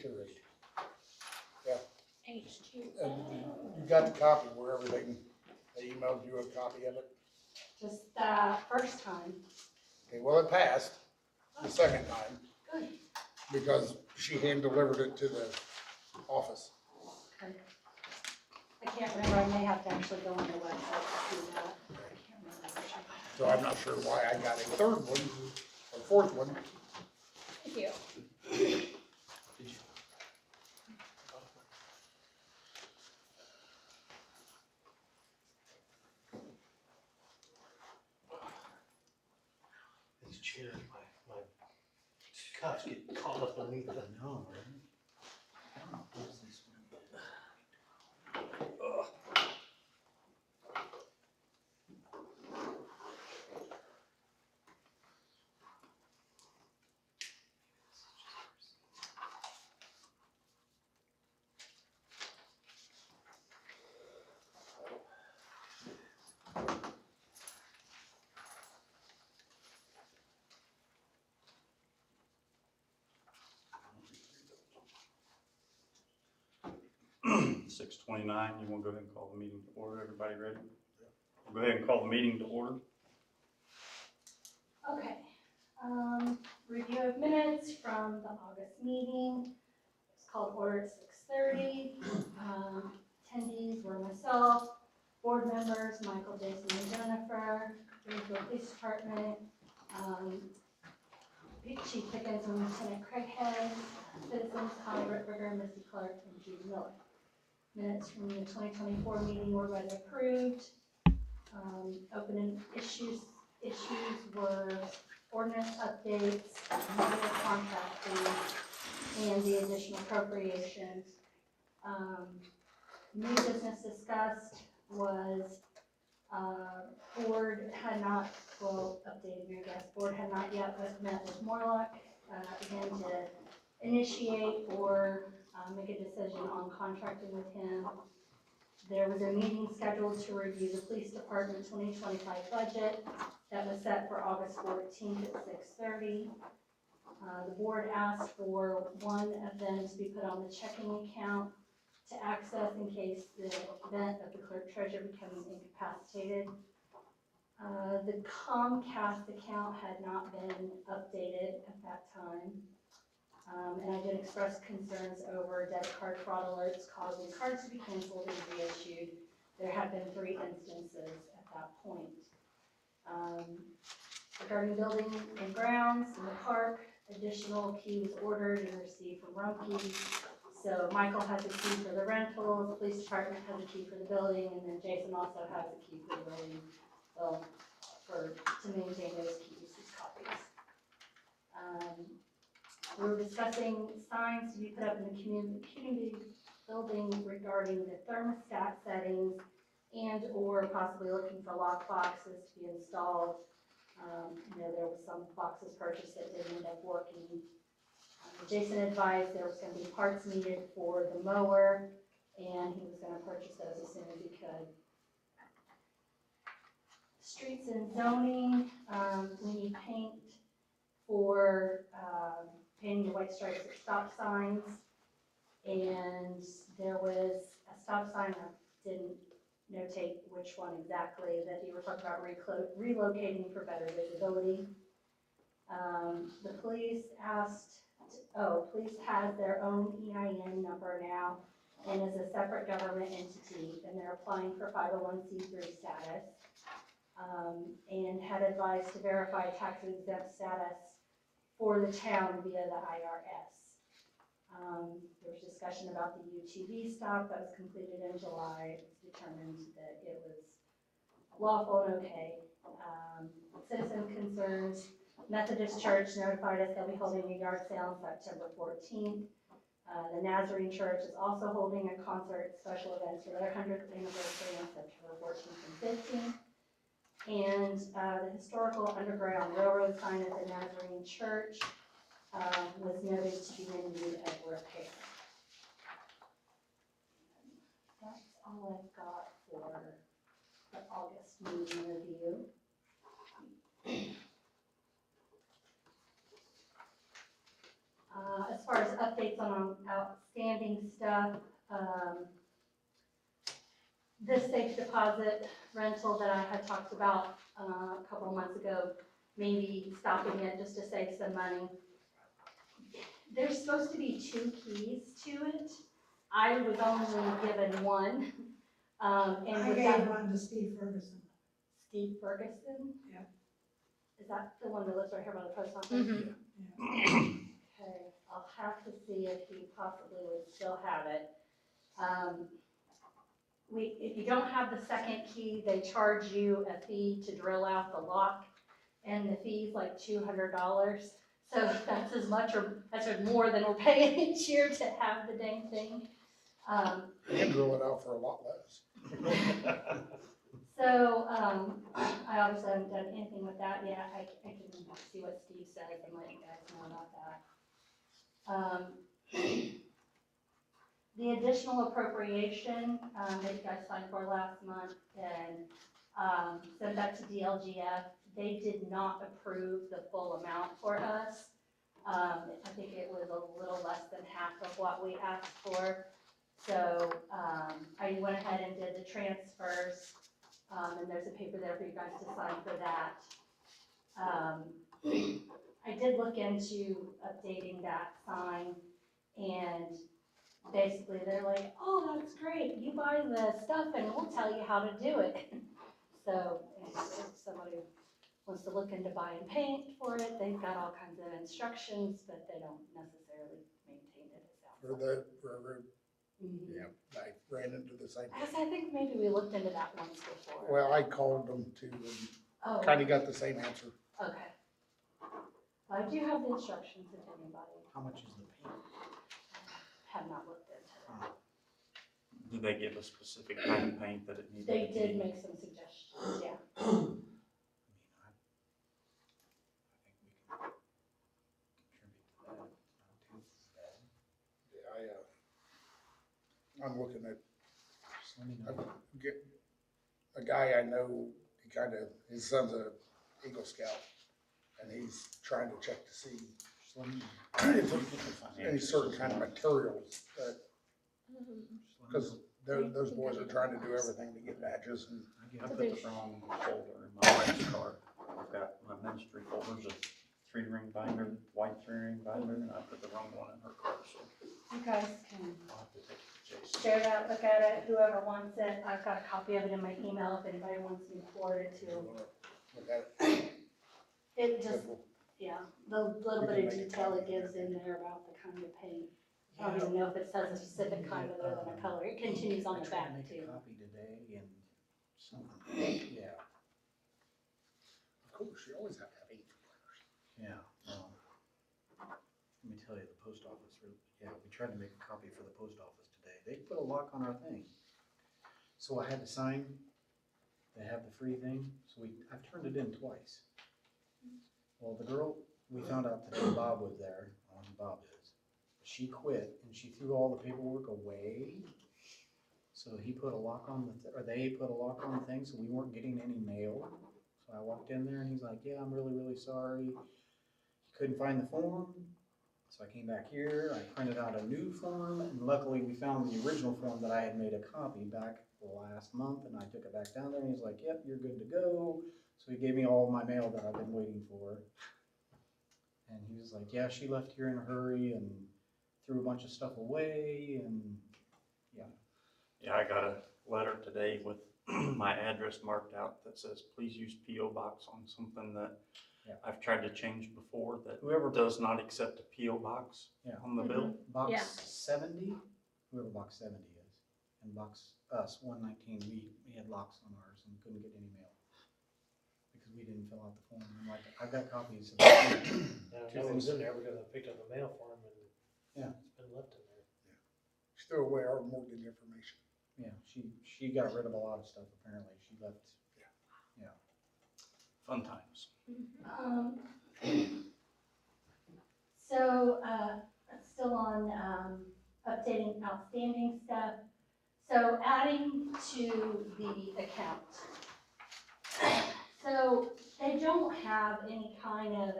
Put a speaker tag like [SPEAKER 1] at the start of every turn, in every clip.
[SPEAKER 1] deteriorate. Yeah,
[SPEAKER 2] H2O.
[SPEAKER 1] and you got the copy where everything, they emailed you a copy of it?
[SPEAKER 2] Just the first time.
[SPEAKER 1] Okay, well, it passed the second time
[SPEAKER 2] Good.
[SPEAKER 1] because she hand delivered it to the office.
[SPEAKER 2] Okay. I can't remember, I may have to actually go on the website to see that. I can't remember.
[SPEAKER 1] So I'm not sure why I got a third one or fourth one.
[SPEAKER 2] Thank you.
[SPEAKER 3] Did you? These chairs, my cuffs get caught up underneath it.
[SPEAKER 4] No, right? I don't know what's this one.
[SPEAKER 5] Six 29, you want to go ahead and call the meeting to order? Everybody ready? Go ahead and call the meeting to order.
[SPEAKER 2] Okay, review of minutes from the August meeting. It's called order at 6:30. Attendees were myself, board members, Michael, Jason, and Jennifer, Greenfield Police Department, Chief Pickens and Lieutenant Craighead, citizens, Holly Ritberger, Misty Clark, and Judy Miller. Minutes from the 2024 meeting were read and approved. Open issues were ordinance updates, media contract fees, and the additional appropriations. New business discussed was, board had not, well, updated your guest, board had not yet met with Morlock, again to initiate or make a decision on contracting with him. There was a meeting scheduled to review the police department 2025 budget that was set for August 14th at 6:30. The board asked for one of them to be put on the checking account to access in case the event of the clerk treasurer becomes incapacitated. The Comcast account had not been updated at that time. And I did express concerns over debit card fraud alerts causing cards to be canceled and reissued. There have been 3 instances at that point. Regarding building and grounds in the park, additional key was ordered and received from Rumpke. So Michael has a key for the rental, the police department has a key for the building, and then Jason also has a key for the building. Well, to maintain those keys, these copies. We were discussing signs to be put up in the community building regarding the thermostat settings and or possibly looking for lock boxes to be installed. There was some boxes purchased that didn't end up working. Jason advised there was going to be parts needed for the mower, and he was going to purchase those as soon as he could. Streets and zoning, we need paint for painting the white stripes at stop signs. And there was a stop sign, I didn't notate which one exactly, that you were talking about relocating for better visibility. The police police has their own EIN number now and is a separate government entity, and they're applying for 501c3 status. And had advised to verify tax exempt status for the town via the IRS. There was discussion about the UTV stop that was completed in July. It was determined that it was lawful and okay. Citizen concerns, Methodist Church notified us they'll be holding a yard sale on September 14th. The Nazarene Church is also holding a concert special events for their 100th anniversary on September 14th and 15th. And the historical Underground Railroad sign at the Nazarene Church was noted to be in need of repair. That's all I've got for the August meeting review. As far as updates on outstanding stuff, this safe deposit rental that I had talked about a couple of months ago, maybe stopping it just to save some money. There's supposed to be 2 keys to it. I was only given one. And
[SPEAKER 6] I
[SPEAKER 2] with
[SPEAKER 6] gave
[SPEAKER 2] that,
[SPEAKER 6] one to Steve Ferguson.
[SPEAKER 2] Steve Ferguson?
[SPEAKER 6] Yep.
[SPEAKER 2] Is that the one that lives right here by the post office?
[SPEAKER 7] Mhm.
[SPEAKER 2] Okay, I'll have to see if he possibly would still have it. If you don't have the second key, they charge you a fee to drill out the lock, and the fee's like $200. So that's as much or that's more than we're paying each year to have the dang thing.
[SPEAKER 1] You can drill it out for a lot less.
[SPEAKER 2] So, I obviously haven't done anything with that yet. I can see what Steve says and let you guys know about that. The additional appropriation, that you guys signed for last month and, sent that to DLGF, they did not approve the full amount for us. I think it was a little less than half of what we asked for. So, I went ahead and did the transfers. And there's a paper there for you guys to sign for that. I did look into updating that sign, and basically they're like, oh, that's great, you buy the stuff and we'll tell you how to do it. So if somebody wants to look into buying paint for it, they've got all kinds of instructions, but they don't necessarily maintain it.
[SPEAKER 1] For the railroad,
[SPEAKER 2] Mhm.
[SPEAKER 1] yeah, I ran into the same.
[SPEAKER 2] Because I think maybe we looked into that once before.
[SPEAKER 1] Well, I called them too and
[SPEAKER 2] Oh,
[SPEAKER 1] kinda got the same answer.
[SPEAKER 2] okay. I do have the instructions if anybody
[SPEAKER 4] How much is the paint?
[SPEAKER 2] have not looked into that.
[SPEAKER 5] Did they give a specific kind of paint that it needed?
[SPEAKER 2] They
[SPEAKER 5] to
[SPEAKER 2] did
[SPEAKER 5] be?
[SPEAKER 2] make some suggestions, yeah.
[SPEAKER 4] I mean, I think we can contribute to that. Not too bad.
[SPEAKER 1] Yeah, I'm looking at,
[SPEAKER 4] Just let me
[SPEAKER 1] I
[SPEAKER 4] know.
[SPEAKER 1] get, a guy I know, his son's a Eagle Scout, and he's trying to check to see
[SPEAKER 4] Just let me know.
[SPEAKER 1] if there's any certain kind of materials that,
[SPEAKER 4] Just let me
[SPEAKER 1] because
[SPEAKER 4] know.
[SPEAKER 1] those boys are trying to do everything to get badges and
[SPEAKER 5] I put the wrong folder in my wife's car. I've got my ministry folders of 3-ring binder, white 3-ring binder, and I put the wrong one in her car, so
[SPEAKER 2] You guys can
[SPEAKER 5] I'll have to take it to Jason.
[SPEAKER 2] share that, look at it, whoever wants it. I've got a copy of it in my email if anybody wants me to forward it to.
[SPEAKER 1] look at it.
[SPEAKER 2] It just, yeah, the little bit of detail it gives in there about the kind of paint. I don't even know if it says a specific kind other than a color. It continues on the
[SPEAKER 4] I tried to
[SPEAKER 2] back
[SPEAKER 4] make a
[SPEAKER 2] too.
[SPEAKER 4] copy today and something, yeah,
[SPEAKER 1] Of course, you always have to have 8 players.
[SPEAKER 4] yeah. Let me tell you, the post office, we tried to make a copy for the post office today. They put a lock on our thing. So I had to sign, they have the free thing, so I've turned it in twice. Well, the girl, we found out today Bob was there, I don't know who Bob is. She quit and she threw all the paperwork away. So he put a lock on they put a lock on the thing, so we weren't getting any mail. So I walked in there and he's like, yeah, I'm really, really sorry. He couldn't find the form. So I came back here, I printed out a new form, and luckily we found the original form that I had made a copy back last month, and I took it back down there and he's like, yep, you're good to go. So he gave me all my mail that I've been waiting for. And he was like, yeah, she left here in a hurry and threw a bunch of stuff away, and
[SPEAKER 5] Yeah, I got a letter today with my address marked out that says, please use P.O. Box on something that
[SPEAKER 4] Yeah.
[SPEAKER 5] I've tried to change before that
[SPEAKER 4] whoever
[SPEAKER 5] does not accept a P.O. Box
[SPEAKER 4] Yeah.
[SPEAKER 5] on the bill.
[SPEAKER 4] Box
[SPEAKER 2] Yeah.
[SPEAKER 4] 70, whoever box 70 is, and box us 119, we had locks on ours and couldn't get any mail because we didn't fill out the form. I'm like, I've got copies of
[SPEAKER 3] Now,
[SPEAKER 4] Two
[SPEAKER 3] no one's
[SPEAKER 4] things.
[SPEAKER 3] in there because I picked up the mail for him and
[SPEAKER 4] Yeah.
[SPEAKER 3] it's been left in there.
[SPEAKER 1] She threw away our mortgage information.
[SPEAKER 4] Yeah, she got rid of a lot of stuff apparently. She left.
[SPEAKER 5] Fun times.
[SPEAKER 2] So, still on, updating outstanding stuff. So adding to the account. So they don't have any kind of,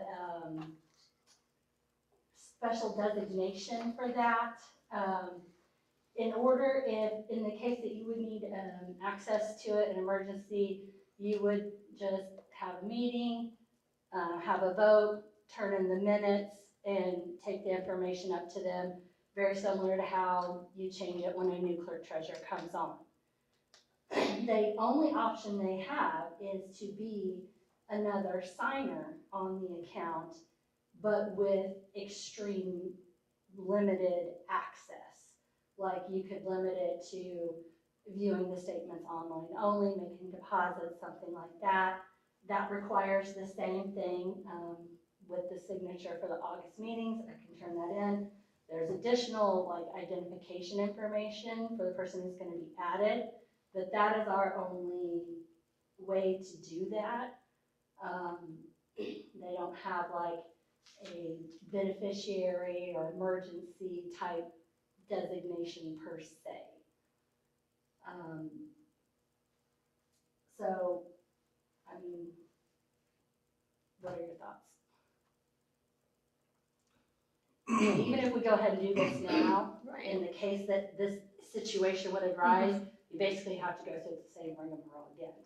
[SPEAKER 2] special designation for that. In order, if, in the case that you would need, access to it, an emergency, you would just have a meeting, have a vote, turn in the minutes, and take the information up to them, very similar to how you change it when a new clerk treasurer comes on. The only option they have is to be another signer on the account, but with extreme limited access. Like you could limit it to viewing the statements online only, making deposits, something like that. That requires the same thing with the signature for the August meetings. I can turn that in. There's additional like identification information for the person who's going to be added, but that is our only way to do that. They don't have like a beneficiary or emergency type designation per se. So, I mean, what are your thoughts? Even if we go ahead and do this now, in the case that this situation would arise, you basically have to go through the same rigmarole again.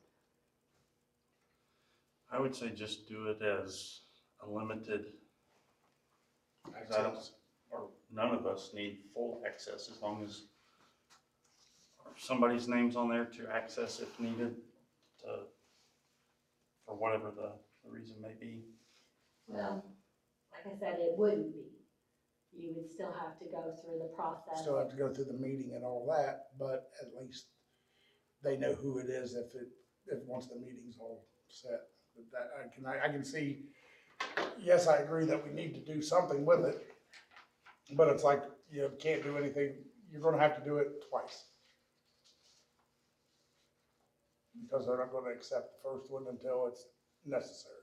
[SPEAKER 5] I would say just do it as a limited, 'cause I don't, or none of us need full access as long as somebody's name's on there to access if needed, for whatever the reason may be.
[SPEAKER 2] Well, like I said, it wouldn't be. You would still have to go through the process.
[SPEAKER 1] Still have to go through the meeting and all that, but at least they know who it is if once the meeting's all set. But that, I can see, yes, I agree that we need to do something with it, but it's like, you can't do anything, you're gonna have to do it twice. Because they're not gonna accept the first one until it's necessary.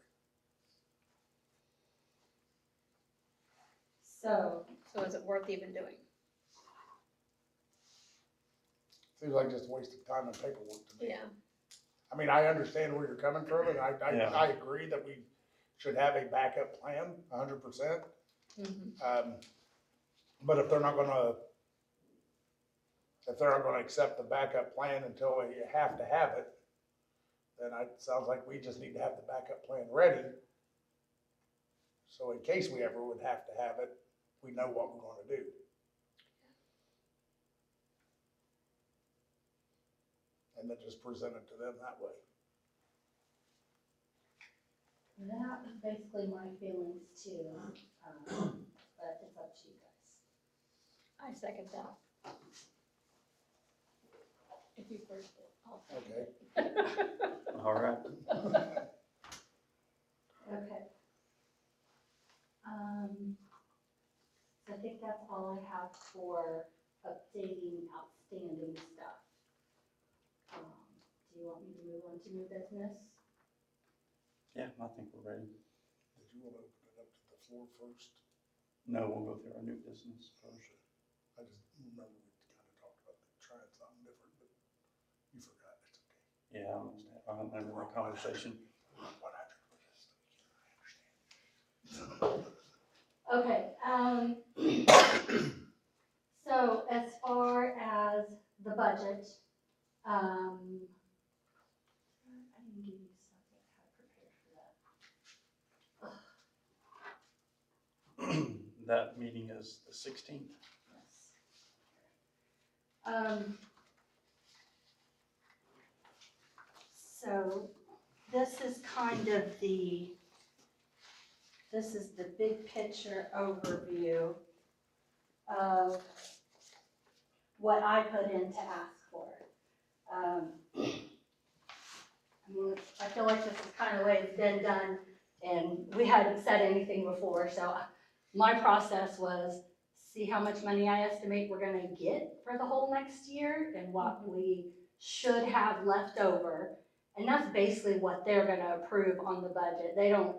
[SPEAKER 2] So,
[SPEAKER 6] So is it worth even doing?
[SPEAKER 1] Seems like just a waste of time and paperwork to me.
[SPEAKER 6] Yeah.
[SPEAKER 1] I mean, I understand where you're coming from, and
[SPEAKER 5] Yeah.
[SPEAKER 1] I agree that we should have a backup plan, 100%. But if they're not gonna accept the backup plan until we have to have it, then it sounds like we just need to have the backup plan ready. So in case we ever would have to have it, we know what we're gonna do. And then just present it to them that way.
[SPEAKER 2] that is basically my feelings too, but it's up to you guys.
[SPEAKER 6] I second that. If you first did, I'll second
[SPEAKER 1] Okay.
[SPEAKER 6] it.
[SPEAKER 5] All right.
[SPEAKER 2] Okay. So I think that's all I have for updating outstanding stuff. Do you want me to move on to new business?
[SPEAKER 5] Yeah, I think we're ready.
[SPEAKER 1] Did you wanna open it up to the floor first?
[SPEAKER 5] No, we'll go through our new business first.
[SPEAKER 1] I just remember we kinda talked about trying something different, but you forgot, it's okay.
[SPEAKER 5] Yeah, I remember our conversation.
[SPEAKER 1] 100%,
[SPEAKER 2] Okay, so as far as the budget, I didn't give you stuff that I had prepared for that.
[SPEAKER 5] That meeting is the 16th.
[SPEAKER 2] Yes. So this is kind of this is the big picture overview of what I put in to ask for. I mean, I feel like this is kind of the way it's been done, and we hadn't said anything before, so my process was see how much money I estimate we're gonna get for the whole next year and what we should have left over. And that's basically what they're gonna approve on the budget. They don't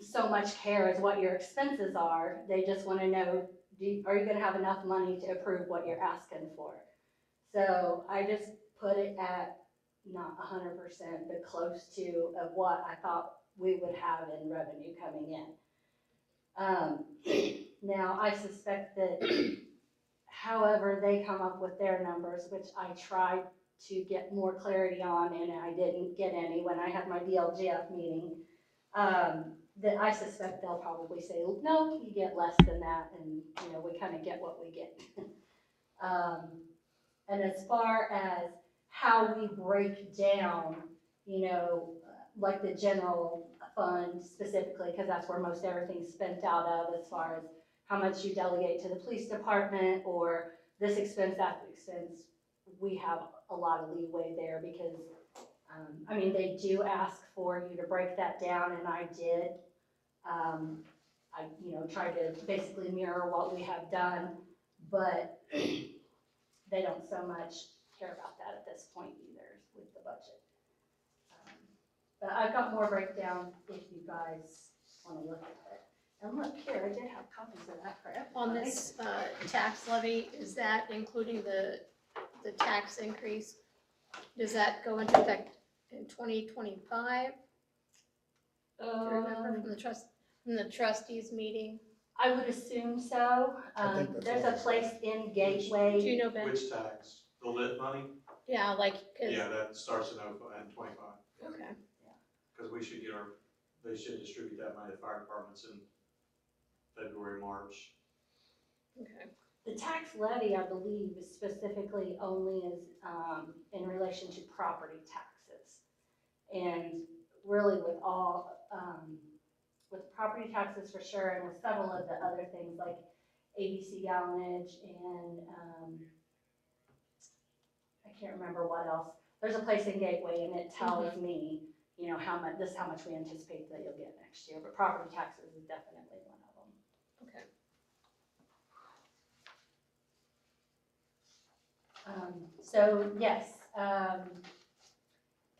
[SPEAKER 2] so much care as what your expenses are. They just wanna know, are you gonna have enough money to approve what you're asking for? So I just put it at not 100%, but close to of what I thought we would have in revenue coming in. Now, I suspect that however they come up with their numbers, which I tried to get more clarity on, and I didn't get any when I had my DLGF meeting, that I suspect they'll probably say, no, you get less than that, and, you know, we kind of get what we get. And as far as how we break down, you know, like the general fund specifically, because that's where most everything's spent out of, as far as how much you delegate to the police department, or this expense, that expense, we have a lot of leeway there, because, I mean, they do ask for you to break that down, and I did. I, you know, tried to basically mirror what we have done, but they don't so much care about that at this point either with the budget. But I've got more breakdown if you guys want to look at it. And look here, I did have copies of that for everybody.
[SPEAKER 6] On this, tax levy, is that including the tax increase? Does that go into effect in 2025? Do you remember from the trustees meeting?
[SPEAKER 2] I would assume so.
[SPEAKER 1] I think that's
[SPEAKER 2] There's
[SPEAKER 1] what
[SPEAKER 2] a
[SPEAKER 1] it
[SPEAKER 2] place in Gateway.
[SPEAKER 6] Do you know, Ben?
[SPEAKER 3] Which tax? The lit money?
[SPEAKER 6] Yeah, like, cause,
[SPEAKER 3] Yeah, that starts in 25,
[SPEAKER 6] okay,
[SPEAKER 3] because we should get they should distribute that money to fire departments in February, March.
[SPEAKER 6] okay.
[SPEAKER 2] The tax levy, I believe, is specifically only is, in relation to property taxes. And really with all, with property taxes for sure, and with several of the other things like ABC gallonage and, I can't remember what else. There's a place in Gateway and it tells me, you know, how much, this is how much we anticipate that you'll get next year, but property taxes is definitely one of them.
[SPEAKER 6] Okay.
[SPEAKER 2] So yes,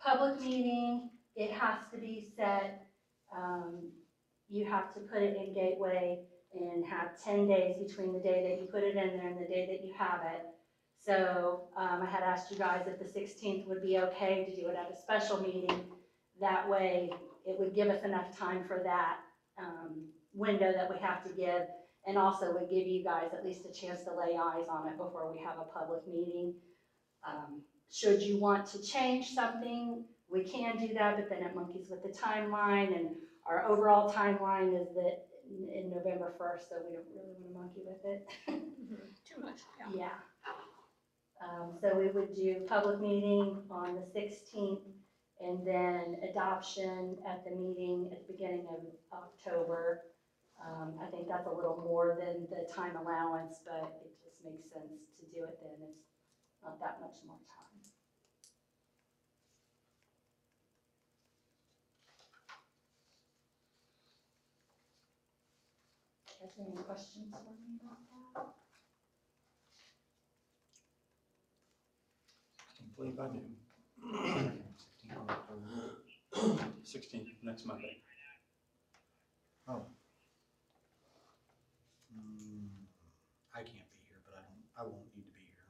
[SPEAKER 2] public meeting, it has to be set. You have to put it in Gateway and have 10 days between the day that you put it in there and the day that you have it. So I had asked you guys if the 16th would be okay to do it at a special meeting. That way it would give us enough time for that window that we have to give, and also would give you guys at least a chance to lay eyes on it before we have a public meeting. Should you want to change something, we can do that, but then it monkeys with the timeline, and our overall timeline is that in November 1st, so we don't really want to monkey with it.
[SPEAKER 6] Too much, yeah.
[SPEAKER 2] Yeah. So we would do public meeting on the 16th, and then adoption at the meeting at the beginning of October. I think that's a little more than the time allowance, but it just makes sense to do it then. It's not that much more time. Is there any questions for me about that?
[SPEAKER 5] I believe I do. 16th, next Monday.
[SPEAKER 4] Oh. I can't be here, but I won't need to be here.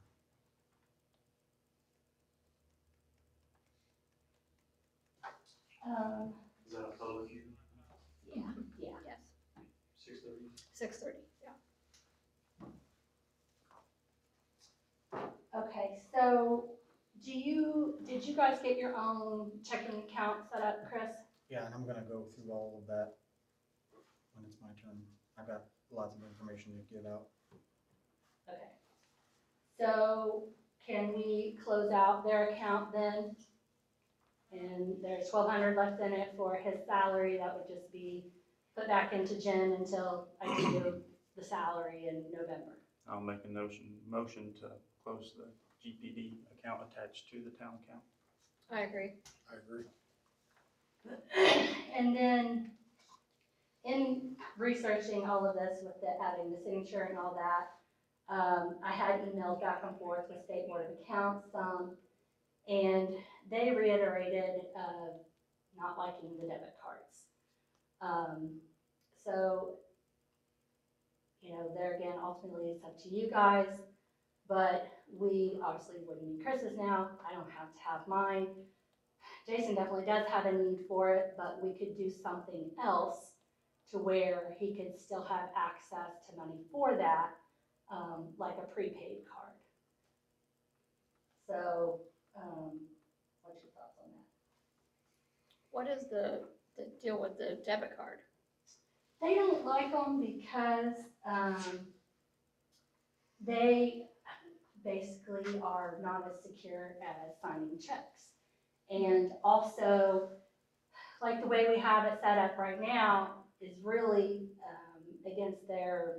[SPEAKER 3] Is that a public hearing?
[SPEAKER 2] Yeah, yeah.
[SPEAKER 6] Yes,
[SPEAKER 3] 6:30?
[SPEAKER 6] 6:30, yeah.
[SPEAKER 2] Okay, so did you guys get your own checking account set up, Chris?
[SPEAKER 4] Yeah, and I'm gonna go through all of that when it's my turn. I've got lots of information to give out.
[SPEAKER 2] Okay. So can we close out their account then? And there's $1,200 left in it for his salary. That would just be put back into Jen until I can do the salary in November.
[SPEAKER 5] I'll make a motion to close the GPD account attached to the town account.
[SPEAKER 6] I agree.
[SPEAKER 1] I agree.
[SPEAKER 2] And then in researching all of this with the adding the signature and all that, I had emailed back and forth with State Board of Accounts, and they reiterated not liking the debit cards. So, you know, there again, ultimately it's up to you guys, but we obviously wouldn't need Chris's now. I don't have to have mine. Jason definitely does have a need for it, but we could do something else to where he could still have access to money for that, like a prepaid card. So, what's your thoughts on that?
[SPEAKER 6] What is the deal with the debit card?
[SPEAKER 2] They don't like them because, they basically are not as secure as signing checks. And also, like the way we have it set up right now is really, against their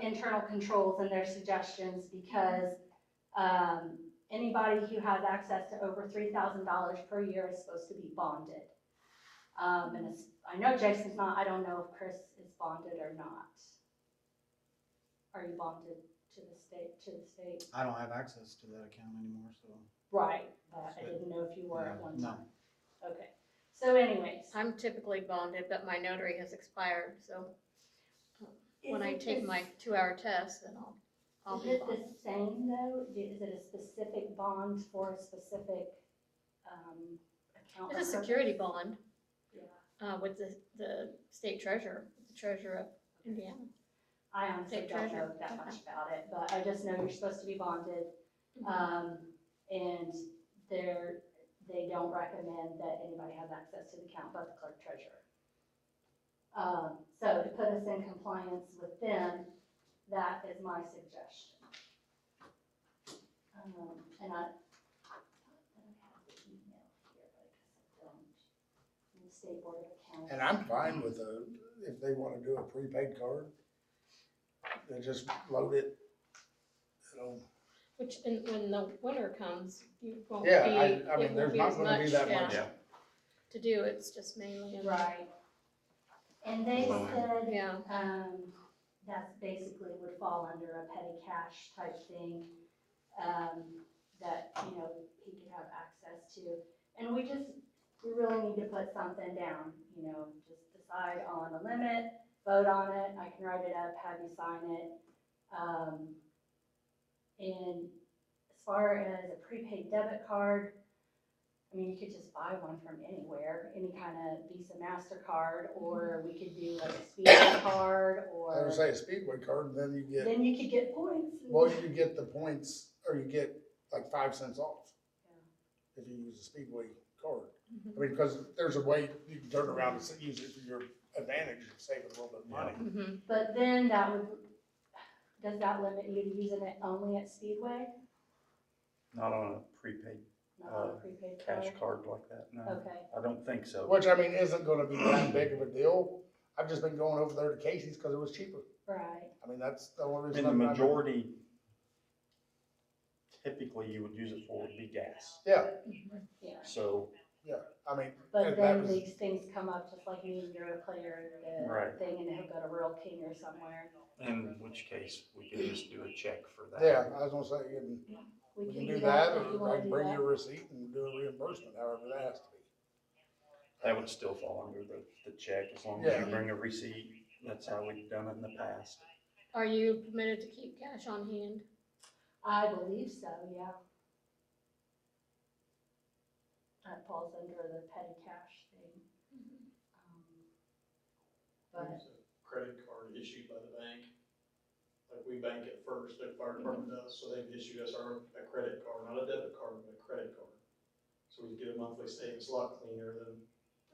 [SPEAKER 2] internal controls and their suggestions, because, anybody who has access to over $3,000 per year is supposed to be bonded. And I know Jason's not, I don't know if Chris is bonded or not. Are you bonded to the state?
[SPEAKER 4] I don't have access to that account anymore, so.
[SPEAKER 2] Right, but I didn't know if you were at one
[SPEAKER 4] No.
[SPEAKER 2] time. Okay, so anyways.
[SPEAKER 6] I'm typically bonded, but my notary has expired, so when I take my 2-hour test, then I'll
[SPEAKER 2] Is
[SPEAKER 6] be
[SPEAKER 2] it the
[SPEAKER 6] bonded.
[SPEAKER 2] same though? Is it a specific bond for a specific, account? or
[SPEAKER 6] It's a
[SPEAKER 2] purpose?
[SPEAKER 6] security bond,
[SPEAKER 2] Yeah,
[SPEAKER 6] with the state treasurer, the treasurer of Indiana.
[SPEAKER 2] I honestly
[SPEAKER 6] State
[SPEAKER 2] don't know
[SPEAKER 6] treasurer.
[SPEAKER 2] that much about it, but I just know you're supposed to be bonded. And they don't recommend that anybody has access to the account but the clerk treasurer. So to put us in compliance with them, that is my suggestion. And I thought that I had the email here, but I guess I don't. From the State Board of Accounts.
[SPEAKER 1] And I'm fine with if they wanna do a prepaid card, they just load it,
[SPEAKER 6] Which, when the winter comes, you won't be,
[SPEAKER 1] yeah,
[SPEAKER 6] it
[SPEAKER 1] I mean,
[SPEAKER 6] won't
[SPEAKER 1] there's
[SPEAKER 6] be
[SPEAKER 1] not
[SPEAKER 6] as
[SPEAKER 1] gonna be
[SPEAKER 6] much,
[SPEAKER 1] that
[SPEAKER 6] yeah,
[SPEAKER 1] much.
[SPEAKER 5] Yeah.
[SPEAKER 6] to do, it's just mainly in.
[SPEAKER 2] Right. And they
[SPEAKER 5] Well,
[SPEAKER 2] said,
[SPEAKER 6] Yeah,
[SPEAKER 2] that basically would fall under a petty cash type thing, that, he could have access to. And we really need to put something down, just decide on a limit, vote on it, I can write it up, have you sign it. And as far as a prepaid debit card, I mean, you could just buy one from anywhere, any kind of Visa, MasterCard, or we could do like a Speedway card,
[SPEAKER 1] I
[SPEAKER 2] or
[SPEAKER 1] would say a Speedway card, and then you get,
[SPEAKER 2] then you could get points.
[SPEAKER 1] well, you get the points, or you get like 5 cents off if you use a Speedway card. I mean, because there's a way you can turn around and use it for your advantage, you're saving a little bit of money.
[SPEAKER 6] mhm.
[SPEAKER 2] But then does that limit you to using it only at Speedway,
[SPEAKER 5] Not on a prepaid
[SPEAKER 2] not on a prepaid
[SPEAKER 5] cash
[SPEAKER 2] card?
[SPEAKER 5] card like that, no.
[SPEAKER 2] Okay,
[SPEAKER 5] I don't think so.
[SPEAKER 1] Which, I mean, isn't gonna be that big of a deal. I've just been going over there to Casey's because it was cheaper.
[SPEAKER 2] right,
[SPEAKER 1] I mean, that's the only reason.
[SPEAKER 5] In the
[SPEAKER 1] I'm-
[SPEAKER 5] majority, typically you would use it for would be gas.
[SPEAKER 1] Yeah,
[SPEAKER 2] yeah.
[SPEAKER 5] So,
[SPEAKER 1] I mean.
[SPEAKER 2] But
[SPEAKER 1] and that
[SPEAKER 2] then
[SPEAKER 1] was-
[SPEAKER 2] these things come up just like me and you're a player in the
[SPEAKER 5] Right.
[SPEAKER 2] thing, and he'll go to Rural King or somewhere.
[SPEAKER 5] in which case, we could just do a check for that.
[SPEAKER 1] Yeah, I was gonna say, we
[SPEAKER 2] We
[SPEAKER 1] can
[SPEAKER 2] can
[SPEAKER 1] do that,
[SPEAKER 2] if you
[SPEAKER 1] or I
[SPEAKER 2] wanna
[SPEAKER 1] can
[SPEAKER 2] do
[SPEAKER 1] bring
[SPEAKER 2] that.
[SPEAKER 1] you a receipt and do a reimbursement, however that has to be.
[SPEAKER 5] That would still fall under the check, as long as
[SPEAKER 1] Yeah.
[SPEAKER 5] you bring a receipt. That's how we've done it in the past.
[SPEAKER 6] Are you permitted to keep cash on hand?
[SPEAKER 2] I believe so, yeah. That falls under the petty cash thing. But,
[SPEAKER 3] It's a credit card issued by the bank. Like we bank at first, the fire department does, so they've issued us a credit card, not a debit card, but a credit card. So we get a monthly statement, it's a lot cleaner than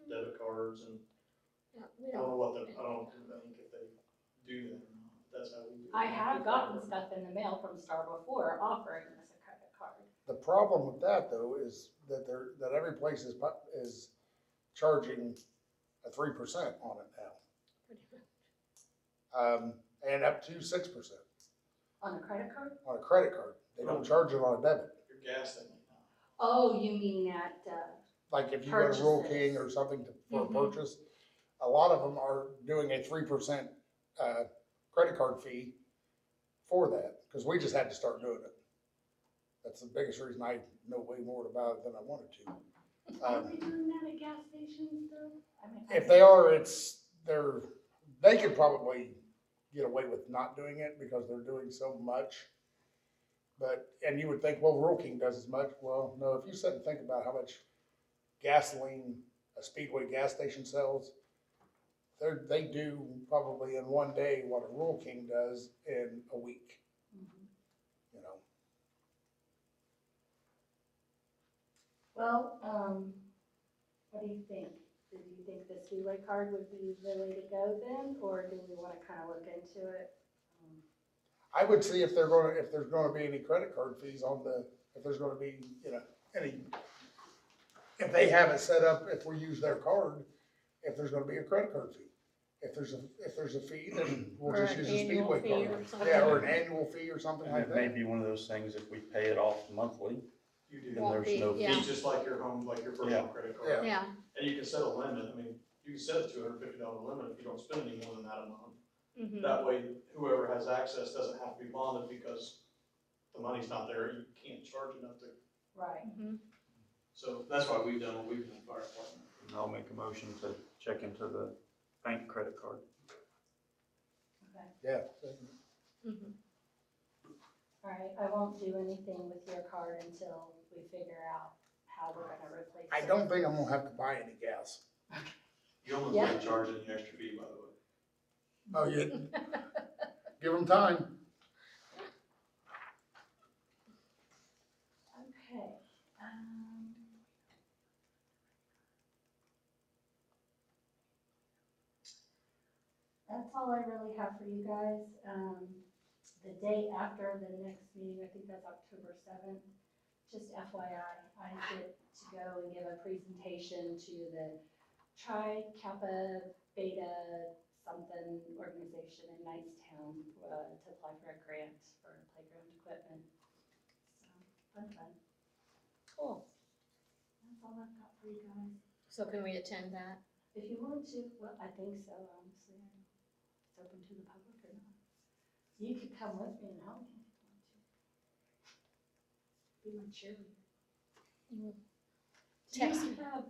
[SPEAKER 3] debit cards, and
[SPEAKER 6] Yeah, we
[SPEAKER 3] I don't
[SPEAKER 6] don't,
[SPEAKER 3] know what I don't know if they do that or not, that's how we do it.
[SPEAKER 2] I have gotten stuff in the mail from Star before offering us a credit card.
[SPEAKER 1] The problem with that, though, is that that every place is charging a 3% on it now.
[SPEAKER 6] pretty much.
[SPEAKER 1] And up to 6%
[SPEAKER 2] On a credit card?
[SPEAKER 1] on a credit card. They don't charge it on a debit.
[SPEAKER 3] Your gas thing.
[SPEAKER 2] Oh, you mean at,
[SPEAKER 1] Like if you go to Rural
[SPEAKER 2] Purchases.
[SPEAKER 1] King or something for a
[SPEAKER 6] Mhm.
[SPEAKER 1] purchase, a lot of them are doing a 3% credit card fee for that, because we just had to start doing it. That's the biggest reason I know way more about it than I wanted to.
[SPEAKER 2] are we doing that at gas stations though? I mean,
[SPEAKER 1] If they are, they could probably get away with not doing it because they're doing so much. And you would think, well, Rural King does as much. Well, no, if you sit and think about how much gasoline a Speedway gas station sells, they do probably in one day what a Rural King does in a week, you know?
[SPEAKER 2] Well, what do you think? Do you think the Speedway card would be the way to go then, or do we wanna kinda look into it?
[SPEAKER 1] I would see if there's gonna be any credit card fees on if there's gonna be, you know, if they have it set up, if we use their card, if there's gonna be a credit card fee. If there's a fee, then we'll
[SPEAKER 6] Or
[SPEAKER 1] just
[SPEAKER 6] an
[SPEAKER 1] use a
[SPEAKER 6] annual
[SPEAKER 1] Speedway
[SPEAKER 6] fee
[SPEAKER 1] card.
[SPEAKER 6] or something.
[SPEAKER 1] Yeah, or an annual fee or something
[SPEAKER 5] And
[SPEAKER 1] like
[SPEAKER 5] it may
[SPEAKER 1] that.
[SPEAKER 5] be one of those things, if we pay it off monthly,
[SPEAKER 3] You do.
[SPEAKER 5] then
[SPEAKER 6] Won't
[SPEAKER 5] there's
[SPEAKER 6] be,
[SPEAKER 5] no
[SPEAKER 6] yeah.
[SPEAKER 5] fee.
[SPEAKER 3] It's just like your home, like your personal credit card.
[SPEAKER 1] Yeah.
[SPEAKER 6] Yeah,
[SPEAKER 3] And you can set a limit, I mean, you can set a $250 limit if you don't spend any more than that a month.
[SPEAKER 6] mhm,
[SPEAKER 3] That way, whoever has access doesn't have to be bonded because the money's not there, you can't charge enough to,
[SPEAKER 2] Right.
[SPEAKER 6] mhm.
[SPEAKER 3] so that's why we've done what we've done, fire department.
[SPEAKER 5] And I'll make a motion to check into the bank credit card.
[SPEAKER 1] Yeah.
[SPEAKER 6] Mhm.
[SPEAKER 2] All right, I won't do anything with your card until we figure out how we're gonna replace it.
[SPEAKER 1] I don't think I'm gonna have to buy any gas.
[SPEAKER 3] You almost
[SPEAKER 2] Yeah.
[SPEAKER 3] can't charge any extra fee, by the way.
[SPEAKER 1] Oh, yeah. Give them time.
[SPEAKER 2] Okay, that's all I really have for you guys. The day after the next meeting, I think that's October 7th, just FYI, I get to go and give a presentation to the Tri Kappa Beta something organization in Knightstown, to apply for a grant for playground equipment. So, fun.
[SPEAKER 6] Cool.
[SPEAKER 2] That's all I've got for you guys.
[SPEAKER 6] So can we attend that?
[SPEAKER 2] If you want to, well, I think so, honestly. It's open to the public or not. You could come with me and help me if you want to. Be my cheerleader.
[SPEAKER 6] Mm.
[SPEAKER 2] Do you
[SPEAKER 6] Text me.
[SPEAKER 2] have,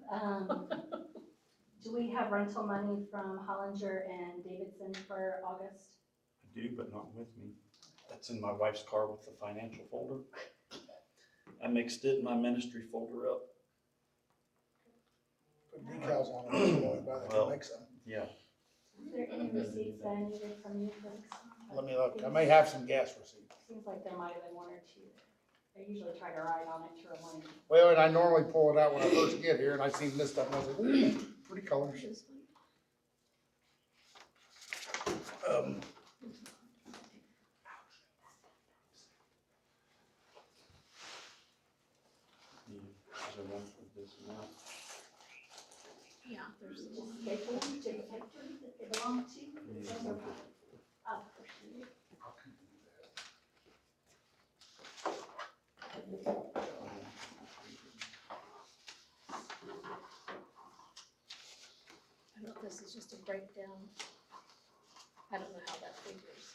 [SPEAKER 2] do we have rental money from Hollinger and Davidson for August?
[SPEAKER 5] I do, but not with me. That's in my wife's car with the financial folder. I mixed it in my ministry folder up.
[SPEAKER 1] Put decals on them, so that way they
[SPEAKER 5] Well,
[SPEAKER 1] can mix them.
[SPEAKER 5] Yeah,
[SPEAKER 2] Is there any receipts that I needed from you folks?
[SPEAKER 1] Let me look. I may have some gas receipts.
[SPEAKER 2] Seems like there might have been one or two. I usually try to write on it to remind me.
[SPEAKER 1] Well, and I normally pull it out when I first get here, and I seen this stuff, and I was like, ooh, pretty colors.
[SPEAKER 6] This one?
[SPEAKER 5] is there one for this amount?
[SPEAKER 6] Yeah, there's the
[SPEAKER 2] Just
[SPEAKER 6] one.
[SPEAKER 2] staple them to the factory that they belong to.
[SPEAKER 5] Yeah.
[SPEAKER 2] Those are mine. Oh, for sure.
[SPEAKER 6] I don't know if this is just a breakdown. I don't know how that figures.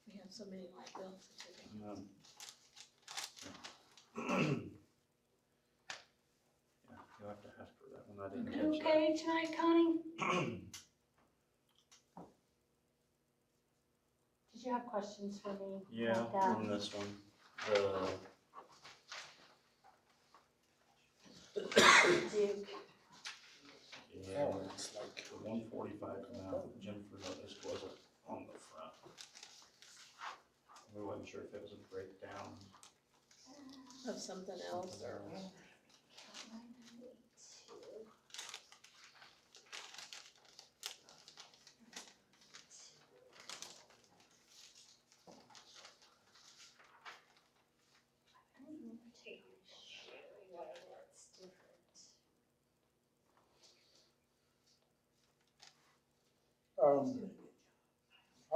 [SPEAKER 6] We have so many light bills, it's ridiculous.
[SPEAKER 5] Yeah, you'll have to ask for that one, I didn't
[SPEAKER 2] You
[SPEAKER 5] catch that.
[SPEAKER 2] okay tonight, Connie? Did you have questions for me?
[SPEAKER 5] Yeah,
[SPEAKER 2] about that?
[SPEAKER 5] on this one,
[SPEAKER 2] Duke.
[SPEAKER 5] yeah,
[SPEAKER 1] Oh, it's like,
[SPEAKER 5] the 145 amount that Jennifer noticed wasn't on the front. We wasn't sure if it was a breakdown.
[SPEAKER 6] Of something else.
[SPEAKER 5] There.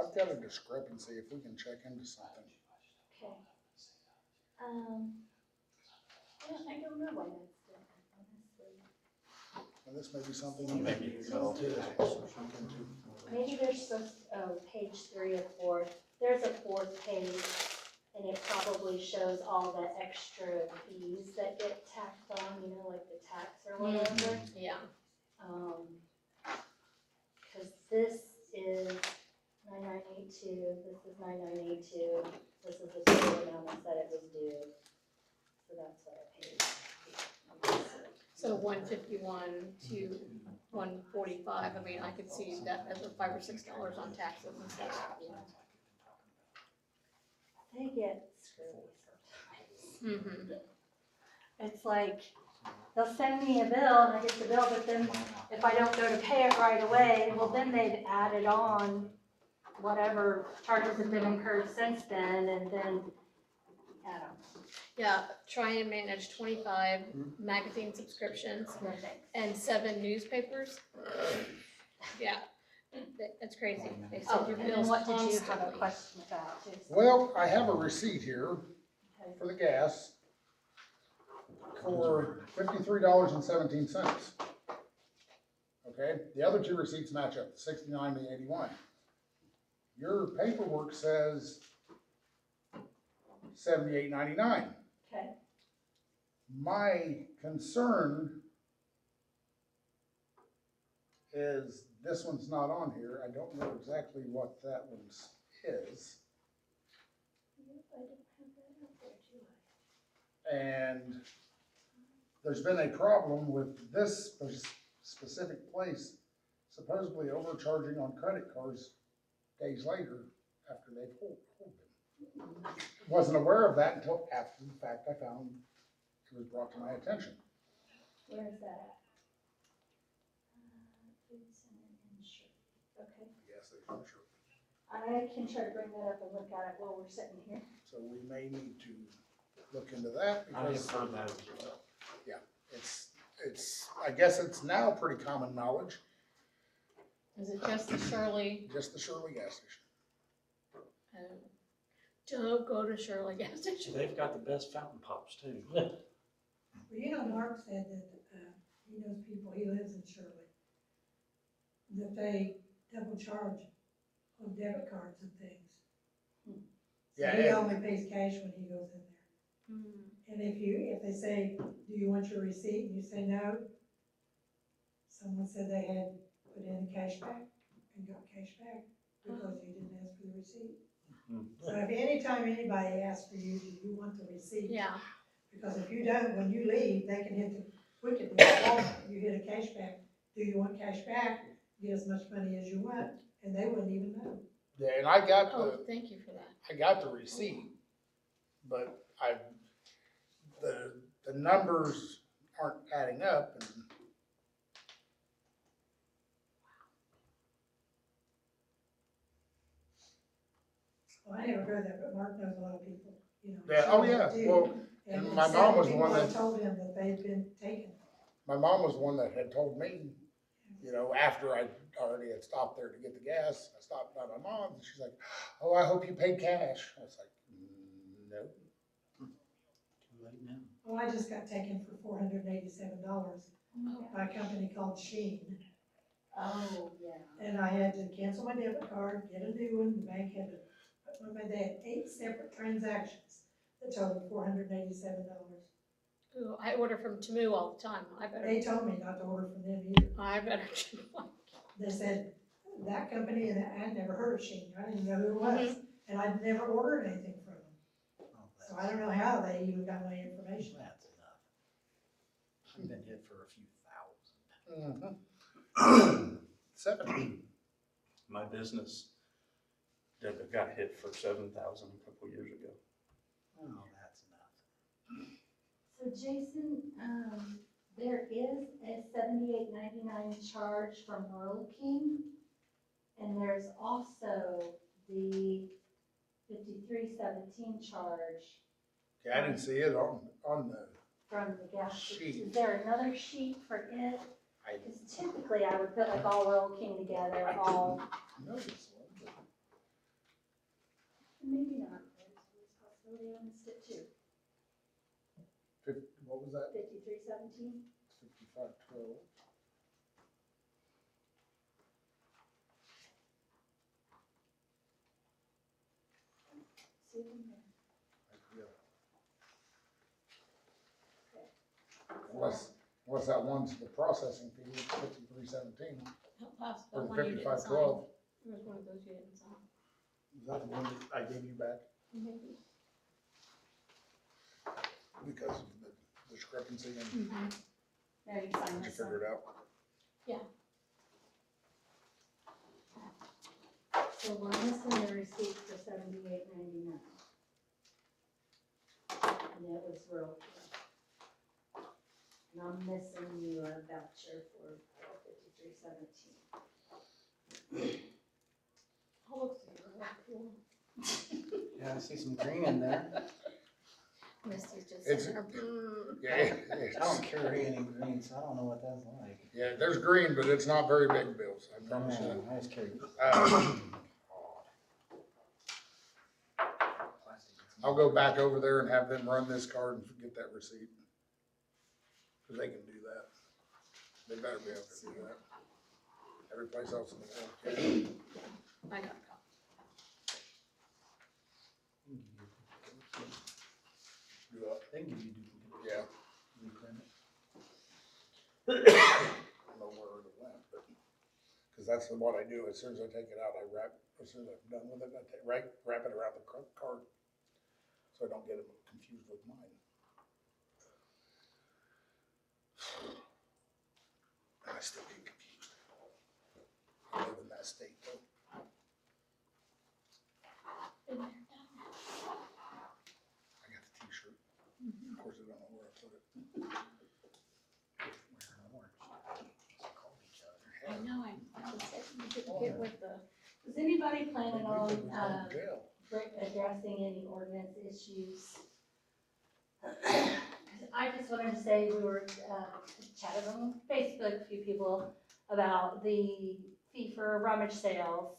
[SPEAKER 1] I've got a discrepancy, if we can check into something.
[SPEAKER 2] Okay. I don't know why that's different, honestly.
[SPEAKER 1] And this may be something you
[SPEAKER 5] Maybe
[SPEAKER 1] may
[SPEAKER 5] it's all
[SPEAKER 1] too.
[SPEAKER 2] Maybe there's supposed, page 3 or 4, there's a 4th page, and it probably shows all the extra fees that get tacked on, you know, like the tax or whatever.
[SPEAKER 6] Yeah,
[SPEAKER 2] Cause this is 9982, this is $9,982. This is the total amount that said it was due. So that's what I paid.
[SPEAKER 6] So 151 to 145, I mean, I could see that as a $5 or $6 on taxes and stuff.
[SPEAKER 2] They get screwy sometimes.
[SPEAKER 6] Mm-hmm.
[SPEAKER 2] It's like, they'll send me a bill and I get the bill, but then if I don't go to pay it right away, well, then they've added on whatever charges have been incurred since then, and then, I don't know.
[SPEAKER 6] Yeah, try and manage 25 magazine subscriptions
[SPEAKER 2] No thanks.
[SPEAKER 6] and 7 newspapers. Yeah, that's crazy. They
[SPEAKER 2] Oh,
[SPEAKER 6] send your
[SPEAKER 2] and then
[SPEAKER 6] bills
[SPEAKER 2] what did you have a
[SPEAKER 6] constantly.
[SPEAKER 2] question about, too?
[SPEAKER 1] Well, I have a receipt here
[SPEAKER 2] Okay.
[SPEAKER 1] for the gas for $53.17. Okay, the other two receipts match up, 69 to 81. Your paperwork says 78.99.
[SPEAKER 2] Okay,
[SPEAKER 1] My concern is this one's not on here. I don't know exactly what that one's is.
[SPEAKER 2] I didn't have that up there, do I?
[SPEAKER 1] And there's been a problem with this specific place supposedly overcharging on credit cards days later after they've pulled them. Wasn't aware of that until after the fact I found it was brought to my attention.
[SPEAKER 2] Where is that at? Food center insurance, okay.
[SPEAKER 1] Yes, I'm sure.
[SPEAKER 2] I can try to bring that up and look at it while we're sitting here.
[SPEAKER 1] So we may need to look into that
[SPEAKER 5] I have
[SPEAKER 1] because
[SPEAKER 5] heard that as well.
[SPEAKER 1] I guess it's now pretty common knowledge,
[SPEAKER 6] Is it just the Shirley?
[SPEAKER 1] just the Shirley gas station.
[SPEAKER 6] Don't go to Shirley gas station.
[SPEAKER 5] They've got the best fountain pops too.
[SPEAKER 7] Well, you know, Mark said that, he knows people, he lives in Shirley, that they double charge on debit cards and things. So
[SPEAKER 1] Yeah,
[SPEAKER 7] he
[SPEAKER 1] and-
[SPEAKER 7] only pays cash when he goes in there. And if they say, do you want your receipt, and you say no, someone said they had put in cash back and got cash back because you didn't ask for the receipt. So if anytime anybody asks for you, do you want the receipt?
[SPEAKER 6] Yeah,
[SPEAKER 7] Because if you don't, when you leave, they can hit we could do it all. You hit a cash back, do you want cash back? Get as much money as you want, and they wouldn't even know.
[SPEAKER 1] Yeah, and I got
[SPEAKER 6] oh,
[SPEAKER 1] the,
[SPEAKER 6] thank you for that.
[SPEAKER 1] I got the receipt, but the numbers aren't adding up and
[SPEAKER 7] Well, I never go there, but Mark knows a lot of people, you know.
[SPEAKER 1] Yeah, oh, yeah,
[SPEAKER 7] do.
[SPEAKER 1] well,
[SPEAKER 7] And
[SPEAKER 1] and my
[SPEAKER 7] some
[SPEAKER 1] mom was the
[SPEAKER 7] people
[SPEAKER 1] one
[SPEAKER 7] have
[SPEAKER 1] that-
[SPEAKER 7] told him that they've been taken.
[SPEAKER 1] my mom was the one that had told me, you know, after I already had stopped there to get the gas, I stopped by my mom, and she's like, oh, I hope you paid cash. I was like, no.
[SPEAKER 4] Too late now.
[SPEAKER 7] Well, I just got taken for $487 by a company called Sheen.
[SPEAKER 2] Oh, yeah.
[SPEAKER 7] And I had to cancel my debit card, get a new one, the bank had to, they had 8 separate transactions that totaled $487.
[SPEAKER 6] Ooh, I order from Temu all the time.
[SPEAKER 7] They told me not to order from them either.
[SPEAKER 6] I better do one.
[SPEAKER 7] They said, that company, and I'd never heard of Sheen, I didn't know who it was, and I'd never ordered anything from them.
[SPEAKER 4] Oh,
[SPEAKER 7] So I don't know how they even got my information.
[SPEAKER 4] That's enough. I've been hit for a few thousand.
[SPEAKER 1] 70.
[SPEAKER 5] My business got hit for 7,000 a couple years ago.
[SPEAKER 4] Oh, that's enough.
[SPEAKER 2] So Jason, there is a $78.99 charge from Rural King, and there's also the $53.17 charge
[SPEAKER 1] Okay, I didn't see it on the,
[SPEAKER 2] from the gas station.
[SPEAKER 1] Sheet.
[SPEAKER 2] Is there another sheet for it?
[SPEAKER 1] I
[SPEAKER 2] Because typically I would put like all Rural King together, all,
[SPEAKER 1] noticed one, but
[SPEAKER 2] maybe not. There's a possibility I missed it too.
[SPEAKER 1] what was that?
[SPEAKER 2] 53.17?
[SPEAKER 1] 5512.
[SPEAKER 2] See it in there.
[SPEAKER 1] Unless that one's the processing fee, it's 5317.
[SPEAKER 6] That last,
[SPEAKER 1] Or
[SPEAKER 6] the one you didn't sign.
[SPEAKER 1] 5512.
[SPEAKER 6] There was one of those you didn't sign.
[SPEAKER 1] Is that the one that I gave you back
[SPEAKER 6] Maybe.
[SPEAKER 1] because of the discrepancy and
[SPEAKER 6] Mhm.
[SPEAKER 2] There, you sign
[SPEAKER 1] did you
[SPEAKER 2] this one.
[SPEAKER 1] figure it out?
[SPEAKER 2] So we're missing the receipt for $78.99. And it was real. And I'm missing your voucher for $53.17.
[SPEAKER 6] I'll look through it.
[SPEAKER 4] Yeah, I see some green in there.
[SPEAKER 6] Misty's just
[SPEAKER 1] It's-
[SPEAKER 6] sitting there,
[SPEAKER 1] Yeah,
[SPEAKER 4] I don't carry any green, so I don't know what that's like.
[SPEAKER 1] yeah, there's green, but it's not very big bills, I promise you.
[SPEAKER 4] No, I just carry.
[SPEAKER 1] I'll go back over there and have them run this card and get that receipt. Cause they can do that. They better be able to do that. Every place else in the world can.
[SPEAKER 6] I got a copy.
[SPEAKER 1] Do that.
[SPEAKER 4] They can give you duplicate.
[SPEAKER 1] Yeah.
[SPEAKER 4] Reprint it.
[SPEAKER 1] I don't know where it went, but, cause that's what I do, as soon as I take it out, I wrap, as soon as I'm done with it, I wrap it around the card. So I don't get it confused with mine. And I still get confused. I live in that state though.
[SPEAKER 6] Been there, done
[SPEAKER 1] I got the t-shirt.
[SPEAKER 6] that.
[SPEAKER 1] Of course, I don't know where I put it.
[SPEAKER 4] Wearing orange. Call each other.
[SPEAKER 6] I know, I was saying, you didn't get with the,
[SPEAKER 2] Is anybody planning on,
[SPEAKER 1] Jail.
[SPEAKER 2] addressing any ordinance issues? I just wanted to say, we were, chatting on Facebook, a few people, about the fee for rummage sales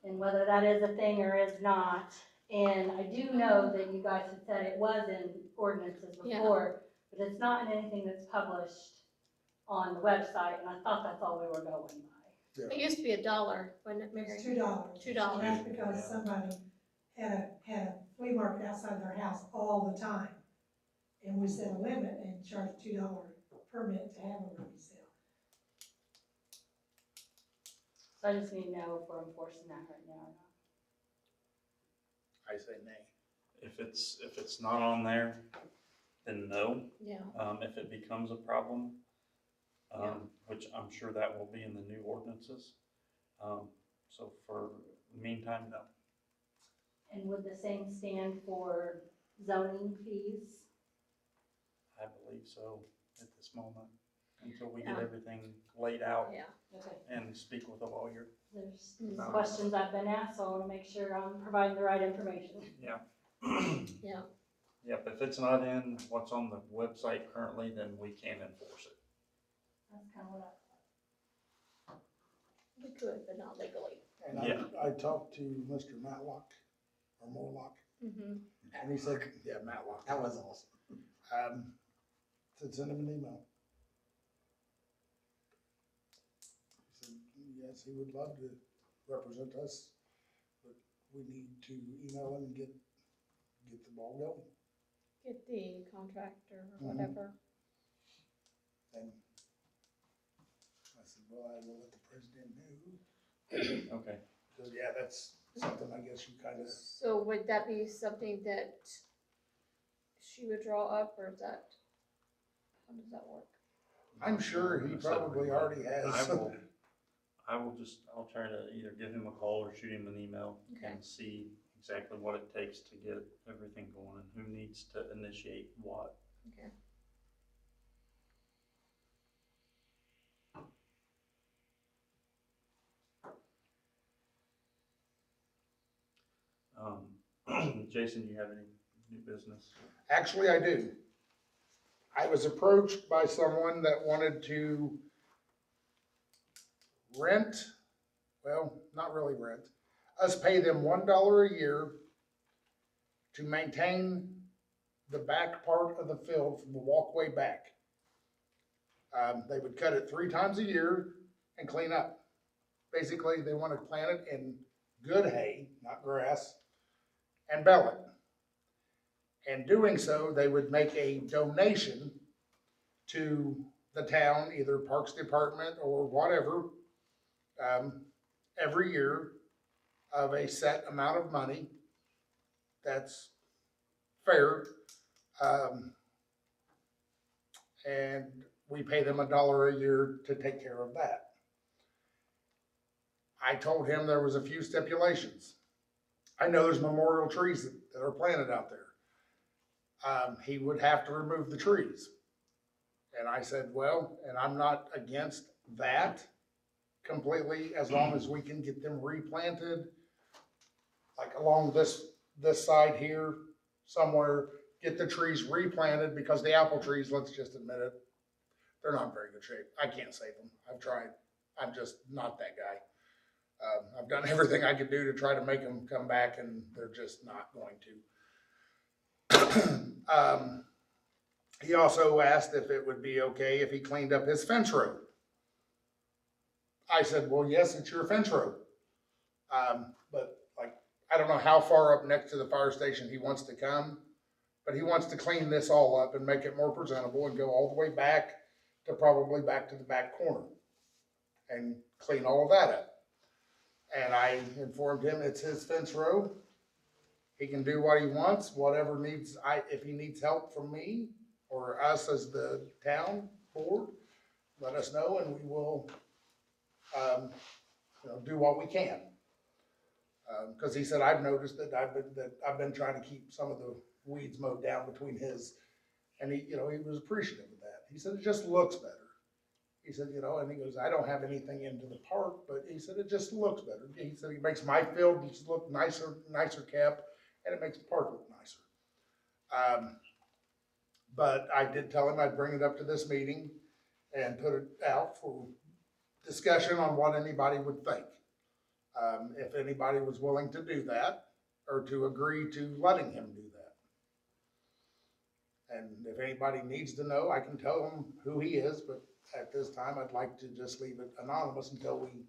[SPEAKER 2] and whether that is a thing or is not. And I do know that you guys had said it was in ordinances
[SPEAKER 6] Yeah.
[SPEAKER 2] before, but it's not in anything that's published on the website, and I thought that's all we were going by.
[SPEAKER 6] it used to be $1, wasn't it, Mary?
[SPEAKER 7] It's $2.
[SPEAKER 6] $2.
[SPEAKER 7] And that's because somebody had a flea market outside their house all the time. And we set a limit and charged $2 permit to have a rummage sale.
[SPEAKER 2] So I just need to know if we're enforcing that right now or not.
[SPEAKER 1] I say nay.
[SPEAKER 5] If it's not on there, then no.
[SPEAKER 6] Yeah,
[SPEAKER 5] If it becomes a problem,
[SPEAKER 6] Yeah.
[SPEAKER 5] which I'm sure that will be in the new ordinances. So for the meantime, no.
[SPEAKER 2] And would the same stand for zoning fees?
[SPEAKER 5] I believe so at this moment, until we get
[SPEAKER 6] Yeah.
[SPEAKER 5] everything laid out
[SPEAKER 6] yeah.
[SPEAKER 2] Okay.
[SPEAKER 5] and speak with a lawyer.
[SPEAKER 2] There's
[SPEAKER 6] Mhm.
[SPEAKER 2] questions I've been asked, so I wanna make sure I'm providing the right information.
[SPEAKER 5] Yeah.
[SPEAKER 6] Yeah.
[SPEAKER 5] Yep, if it's not in what's on the website currently, then we can enforce it.
[SPEAKER 2] That's kinda what
[SPEAKER 6] We could, but not legally.
[SPEAKER 1] And
[SPEAKER 5] Yeah.
[SPEAKER 1] I talked to Mr. Matlock, or Morlock,
[SPEAKER 6] Mm-hmm.
[SPEAKER 1] and he said, yeah, Matlock.
[SPEAKER 4] That was awesome.
[SPEAKER 1] Said send him an email. He said, yes, he would love to represent us, but we need to email him and get the ball going.
[SPEAKER 6] Get the contract or
[SPEAKER 1] Mhm.
[SPEAKER 6] whatever.
[SPEAKER 1] And I said, well, I will let the president know.
[SPEAKER 5] Okay.
[SPEAKER 1] So, yeah, that's something I guess you kind of,
[SPEAKER 6] So would that be something that she would draw up, or is that, how does that work?
[SPEAKER 1] I'm sure he probably already has.
[SPEAKER 5] I'll try to either give him a call or shoot him an email
[SPEAKER 6] Okay.
[SPEAKER 5] and see exactly what it takes to get everything going and who needs to initiate what.
[SPEAKER 6] Okay.
[SPEAKER 5] Jason, you have any new business?
[SPEAKER 1] Actually, I do. I was approached by someone that wanted to rent, well, not really rent, us pay them $1 a year to maintain the back part of the field from the walkway back. They would cut it 3 times a year and clean up. Basically, they want to plant it in good hay, not grass, and bell it. And doing so, they would make a donation to the town, either Parks Department or whatever, every year. of a set amount of money that's fair. And we pay them $1 a year to take care of that. I told him there was a few stipulations. I know there's memorial trees that are planted out there. He would have to remove the trees. And I said, well, and I'm not against that completely, as long as we can get them replanted, like along this side here, somewhere, get the trees replanted, because the apple trees, let's just admit it, they're not in very good shape. I can't save them. I've tried. I'm just not that guy. I've done everything I could do to try to make them come back, and they're just not going to. He also asked if it would be okay if he cleaned up his fence row. I said, well, yes, it's your fence row. But like, I don't know how far up next to the fire station he wants to come, but he wants to clean this all up and make it more presentable and go all the way back to probably back to the back corner and clean all of that up. And I informed him it's his fence row. He can do what he wants, whatever needs, if he needs help from me or us as the town board, let us know and we will, do what we can. Cause he said, I've noticed that I've been trying to keep some of the weeds mowed down between his, and he was appreciative of that. He said, it just looks better. He said, and he goes, I don't have anything into the park, but he said, it just looks better. He said, it makes my field just look nicer kept, and it makes the park look nicer. But I did tell him I'd bring it up to this meeting and put it out for discussion on what anybody would think. If anybody was willing to do that, or to agree to letting him do that. And if anybody needs to know, I can tell them who he is, but at this time, I'd like to just leave it anonymous until we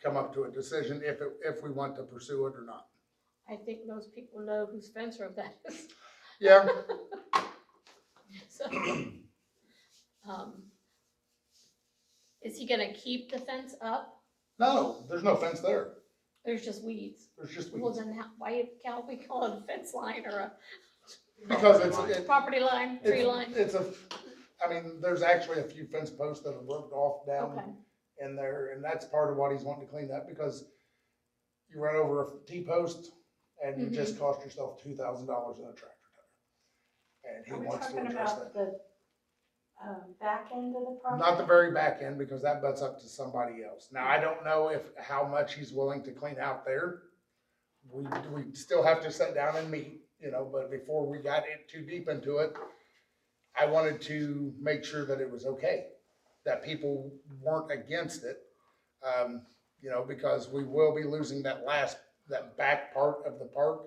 [SPEAKER 1] come up to a decision if we want to pursue it or not.
[SPEAKER 6] I think most people know whose fence row that is.
[SPEAKER 1] Yeah,
[SPEAKER 6] So, is he gonna keep the fence up?
[SPEAKER 1] no, there's no fence there.
[SPEAKER 6] There's just weeds.
[SPEAKER 1] There's just
[SPEAKER 6] Well,
[SPEAKER 1] weeds.
[SPEAKER 6] then why can't we call it a fence line or
[SPEAKER 1] Because
[SPEAKER 6] a property line, tree line?
[SPEAKER 1] There's actually a few fence posts that are broken off
[SPEAKER 6] Okay,
[SPEAKER 1] down in there, and that's part of what he's wanting to clean up, because you run over a T-post and you just cost yourself $2,000 in a tractor tire. And he
[SPEAKER 2] Are we
[SPEAKER 1] wants to
[SPEAKER 2] talking
[SPEAKER 1] address
[SPEAKER 2] about
[SPEAKER 1] that.
[SPEAKER 2] the back end of the property?
[SPEAKER 1] Not the very back end, because that butts up to somebody else. Now, I don't know how much he's willing to clean out there. We still have to sit down and meet, but before we got too deep into it, I wanted to make sure that it was okay, that people weren't against it. Because we will be losing that back part of the park.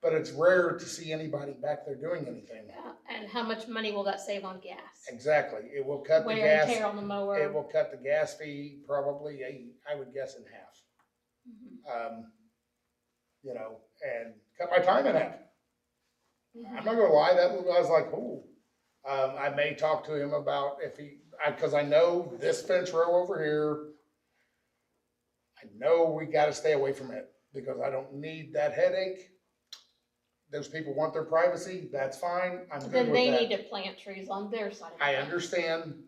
[SPEAKER 1] But it's rare to see anybody back there doing anything.
[SPEAKER 6] and how much money will that save on gas?
[SPEAKER 1] Exactly. It will cut the
[SPEAKER 6] Wear and
[SPEAKER 1] gas.
[SPEAKER 6] tear on the mower.
[SPEAKER 1] It will cut the gas fee probably, I would guess, in half.
[SPEAKER 6] Mhm.
[SPEAKER 1] And cut my time in half. I'm not gonna lie, I was like, ooh. I may talk to him about cause I know this fence row over here, I know we gotta stay away from it, because I don't need that headache. Those people want their privacy, that's fine, I'm good with that.
[SPEAKER 6] Then they need to plant trees on their side of the
[SPEAKER 1] I
[SPEAKER 6] fence.
[SPEAKER 1] understand,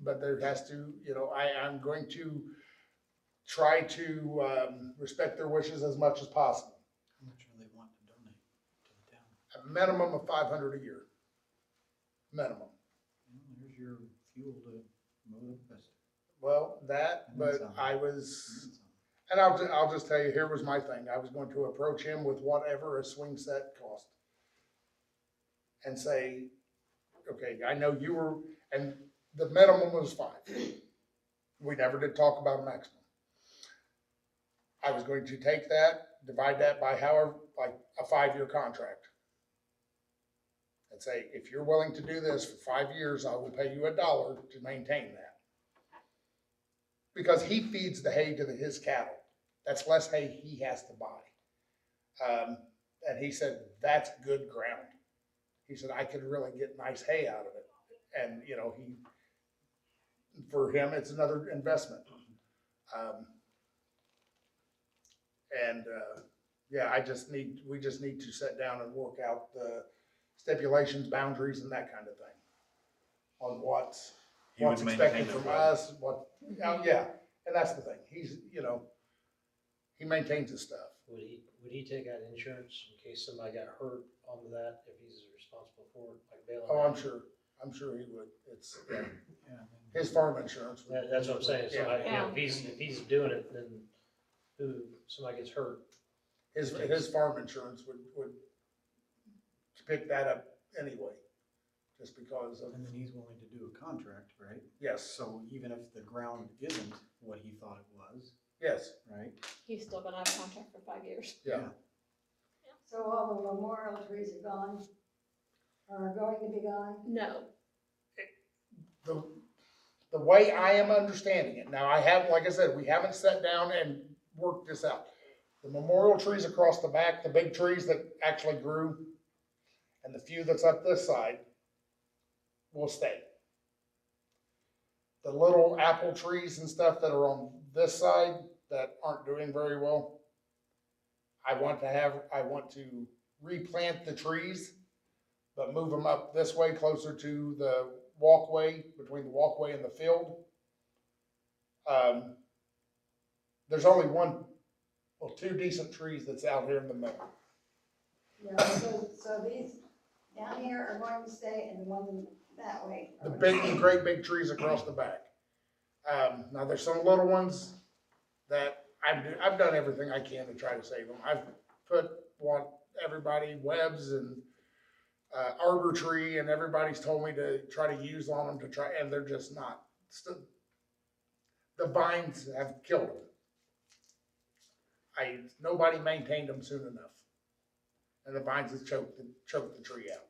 [SPEAKER 1] but there has to, I'm going to try to, respect their wishes as much as possible.
[SPEAKER 4] How much do they want to donate to the town?
[SPEAKER 1] A minimum of $500 a year. Minimum.
[SPEAKER 4] Well, here's your fuel to mow the fence.
[SPEAKER 1] Well, that,
[SPEAKER 4] And then
[SPEAKER 1] but
[SPEAKER 4] some.
[SPEAKER 1] I was, and I'll just tell you, here was my thing. I was going to approach him with whatever a swing set cost. And say, okay, I know you were, and the minimum was 5. We never did talk about a maximum. I was going to take that, divide that by however, like a 5-year contract. And say, if you're willing to do this for 5 years, I will pay you $1 to maintain that. Because he feeds the hay to his cattle. That's less hay he has to buy. And he said, that's good ground. He said, I could really get nice hay out of it. And, for him, it's another investment. And, yeah, we just need to sit down and work out the stipulations, boundaries, and that kind of thing. On what's
[SPEAKER 5] He would
[SPEAKER 1] expected
[SPEAKER 5] maintain it
[SPEAKER 1] from
[SPEAKER 5] well.
[SPEAKER 1] us, yeah, and that's the thing, he's, he maintains his stuff.
[SPEAKER 8] Would he take out insurance in case somebody got hurt onto that, if he's responsible for it, like bailing?
[SPEAKER 1] Oh, I'm
[SPEAKER 8] out?
[SPEAKER 1] sure he would, it's, yeah,
[SPEAKER 4] Yeah.
[SPEAKER 1] his farm insurance.
[SPEAKER 8] That's what I'm saying,
[SPEAKER 1] Yeah.
[SPEAKER 8] somebody, if he's doing it, then somebody gets hurt.
[SPEAKER 1] His farm insurance would pick that up anyway, just because of,
[SPEAKER 4] And then he's willing to do a contract, right?
[SPEAKER 1] yes,
[SPEAKER 4] So even if the ground isn't what he thought it was,
[SPEAKER 1] yes,
[SPEAKER 4] right?
[SPEAKER 6] He's still gonna have a contract for 5 years.
[SPEAKER 1] yeah.
[SPEAKER 9] So all the memorial trees are gone, or are going to be gone?
[SPEAKER 6] No,
[SPEAKER 1] The way I am understanding it, now I have, like I said, we haven't sat down and worked this out. The memorial trees across the back, the big trees that actually grew, and the few that's up this side, will stay. The little apple trees and stuff that are on this side that aren't doing very well, I want to replant the trees, but move them up this way closer to the walkway, between the walkway and the field. There's only two decent trees that's out here in the middle.
[SPEAKER 9] Yeah, so these down here are going to stay, and the ones that way.
[SPEAKER 1] The great big trees across the back. Now there's some little ones that I've done everything I can to try to save them. I've put everybody webs and arbor tree, and everybody's told me to try to use on them and they're just not. The vines have killed them. Nobody maintained them soon enough, and the vines have choked the tree out.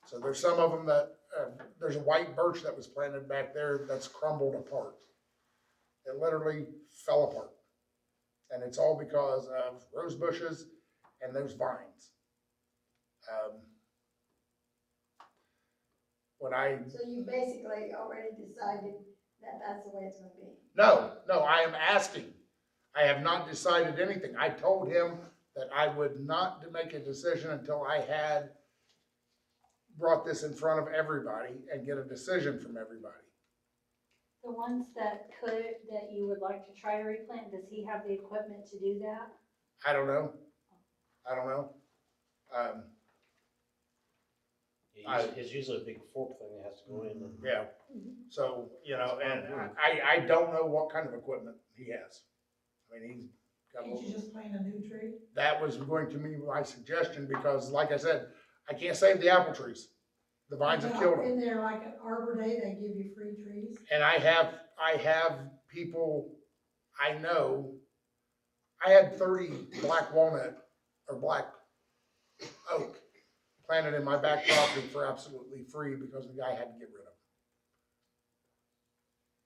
[SPEAKER 1] So there's some of them that there's a white birch that was planted back there that's crumbled apart. It literally fell apart, and it's all because of rose bushes and those vines.
[SPEAKER 9] So you basically already decided that that's the way it's gonna be?
[SPEAKER 1] No, I am asking. I have not decided anything. I told him that I would not make a decision until I had brought this in front of everybody and get a decision from everybody.
[SPEAKER 2] The ones that you would like to try to replant, does he have the equipment to do that?
[SPEAKER 1] I don't know.
[SPEAKER 8] It's usually a big fork thing that has to go in. and-
[SPEAKER 1] Yeah, so, and I don't know what kind of equipment he has. I mean, he's got,
[SPEAKER 7] Can't you just plant a new tree?
[SPEAKER 1] that was going to be my suggestion, because like I said, I can't save the apple trees. The vines have killed them.
[SPEAKER 7] In there, like at Arbor Day, they give you free trees.
[SPEAKER 1] And I have people I know, I had 30 black walnut or black oak planted in my back property for absolutely free because the guy had to get rid of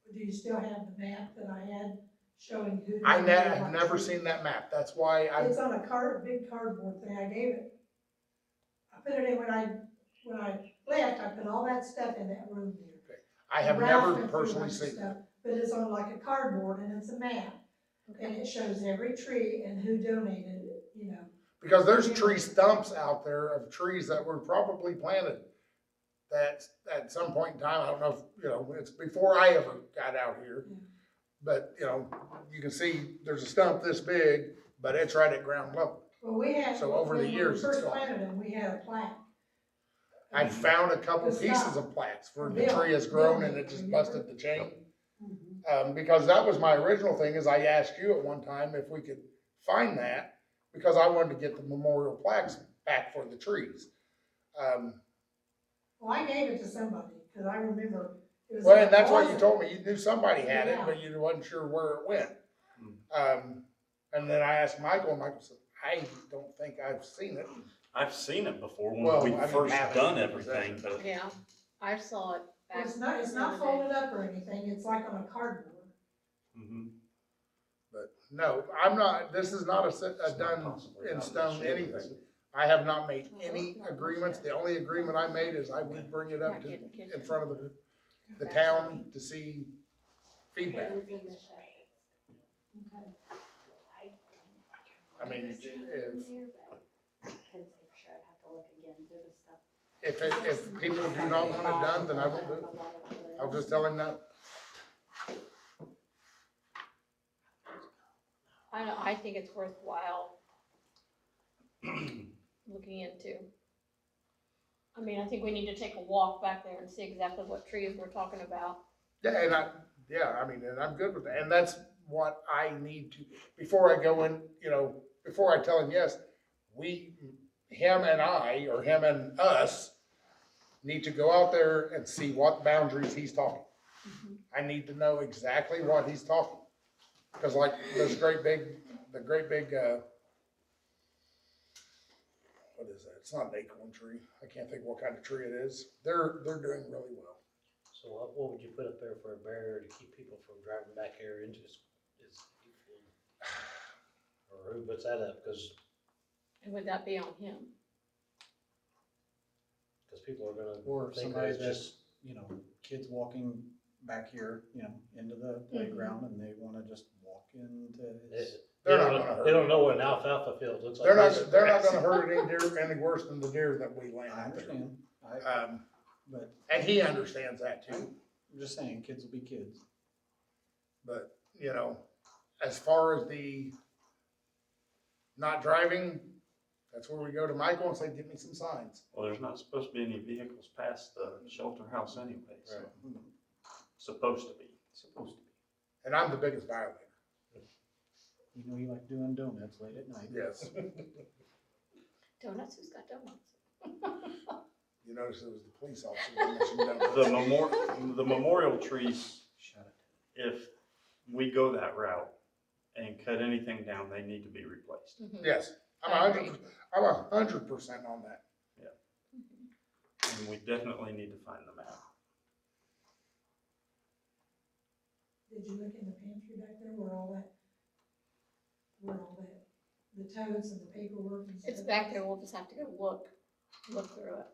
[SPEAKER 1] them.
[SPEAKER 7] Do you still have the map that I had showing who?
[SPEAKER 1] I've never seen that map. That's why
[SPEAKER 7] It's on a big cardboard thing. I gave it. I put it in when I left, I put all that stuff in that room there.
[SPEAKER 1] I have
[SPEAKER 7] Ralph
[SPEAKER 1] never
[SPEAKER 7] went through a
[SPEAKER 1] personally
[SPEAKER 7] bunch of
[SPEAKER 1] seen.
[SPEAKER 7] stuff, but it's on like a cardboard and it's a map. And it shows every tree and who donated it,
[SPEAKER 1] Because there's tree stumps out there of trees that were probably planted that at some point in time, I don't know if, it's before I ever got out here.
[SPEAKER 7] Yeah.
[SPEAKER 1] But, you can see there's a stump this big, but it's right at ground level.
[SPEAKER 7] Well, we had.
[SPEAKER 1] So over the
[SPEAKER 7] when we
[SPEAKER 1] years, it's
[SPEAKER 7] first
[SPEAKER 1] gone.
[SPEAKER 7] planted them, we had a plaque.
[SPEAKER 1] I found a couple
[SPEAKER 7] It's
[SPEAKER 1] pieces
[SPEAKER 7] not-
[SPEAKER 1] of plaques where the
[SPEAKER 7] Bill-
[SPEAKER 1] tree has grown
[SPEAKER 7] Bill
[SPEAKER 1] and
[SPEAKER 7] did,
[SPEAKER 1] it just
[SPEAKER 7] remember?
[SPEAKER 1] busted the chain.
[SPEAKER 9] Mhm.
[SPEAKER 1] Because that was my original thing, is I asked you at one time if we could find that, because I wanted to get the memorial plaques back for the trees.
[SPEAKER 7] Well, I gave it to somebody, cause I remember. It was
[SPEAKER 1] Well,
[SPEAKER 7] in
[SPEAKER 1] and that's what you
[SPEAKER 7] closet.
[SPEAKER 1] told me, you knew somebody had it,
[SPEAKER 7] Yeah.
[SPEAKER 1] but you wasn't sure where it went. And then I asked Michael, and Michael said, I don't think I've seen it.
[SPEAKER 5] I've seen it before
[SPEAKER 1] Well,
[SPEAKER 5] when
[SPEAKER 1] I
[SPEAKER 5] we
[SPEAKER 1] mean,
[SPEAKER 5] first
[SPEAKER 1] have it
[SPEAKER 5] done
[SPEAKER 1] in
[SPEAKER 5] everything,
[SPEAKER 1] possession.
[SPEAKER 5] but
[SPEAKER 6] yeah, I saw it back.
[SPEAKER 7] It's not
[SPEAKER 6] the other day.
[SPEAKER 7] folded up or anything, it's like on a cardboard.
[SPEAKER 5] mhm.
[SPEAKER 1] But no, I'm not, this is not a done in stone anything. I have not made any agreements. The only agreement I made is I would bring it up
[SPEAKER 6] Not
[SPEAKER 1] to,
[SPEAKER 6] getting kitchen.
[SPEAKER 1] in front of the town to see feedback.
[SPEAKER 9] Okay.
[SPEAKER 1] I mean, if,
[SPEAKER 2] Couldn't say for sure, I'd have to look again through the stuff.
[SPEAKER 1] if people do not want it done, then I won't do it. I'll just tell him no.
[SPEAKER 6] I think it's worthwhile looking into. I mean, I think we need to take a walk back there and see exactly what trees we're talking about.
[SPEAKER 1] Yeah, I mean, and I'm good with that, and that's what I need to, before I go in, before I tell him yes, him and I, or him and us, need to go out there and see what boundaries he's talking. I need to know exactly what he's talking, cause like those great big, what is that? It's not an acorn tree, I can't think what kind of tree it is, they're doing really well.
[SPEAKER 8] So what would you put up there for a barrier to keep people from driving back here into this field? Or who puts that up? Cause
[SPEAKER 6] And would that be on him?
[SPEAKER 8] people are gonna
[SPEAKER 4] Or
[SPEAKER 8] think
[SPEAKER 4] somebody
[SPEAKER 8] that it's
[SPEAKER 4] that's,
[SPEAKER 8] just,
[SPEAKER 4] kids walking back here, into the playground and they wanna just walk into his.
[SPEAKER 1] They're not gonna hurt
[SPEAKER 8] they don't
[SPEAKER 1] it.
[SPEAKER 8] know what an alfalfa field looks like.
[SPEAKER 1] They're not gonna hurt it any deer, any worse than the deer that we land.
[SPEAKER 4] I understand, but
[SPEAKER 1] And he understands that too,
[SPEAKER 4] I'm just saying, kids will be kids.
[SPEAKER 1] but, as far as the not driving, that's where we go to Michael and say, give me some signs.
[SPEAKER 5] Well, there's not supposed to be any vehicles past the shelter house anyway, so,
[SPEAKER 8] Right.
[SPEAKER 5] supposed to be.
[SPEAKER 4] Supposed to be.
[SPEAKER 1] And I'm the biggest violator,
[SPEAKER 4] You like doing donuts late at night.
[SPEAKER 1] yes.
[SPEAKER 6] Donuts, who's got donuts?
[SPEAKER 1] You notice it was the police officer that mentioned donuts.
[SPEAKER 5] The memorial trees,
[SPEAKER 4] Shut it.
[SPEAKER 5] if we go that route and cut anything down, they need to be replaced.
[SPEAKER 1] Yes,
[SPEAKER 6] I agree.
[SPEAKER 1] I'm 100% on that.
[SPEAKER 5] And we definitely need to find the map.
[SPEAKER 7] Did you look in the pantry back there where all that, the totes and the paperwork and stuff?
[SPEAKER 6] It's back there, we'll just have to go look through it.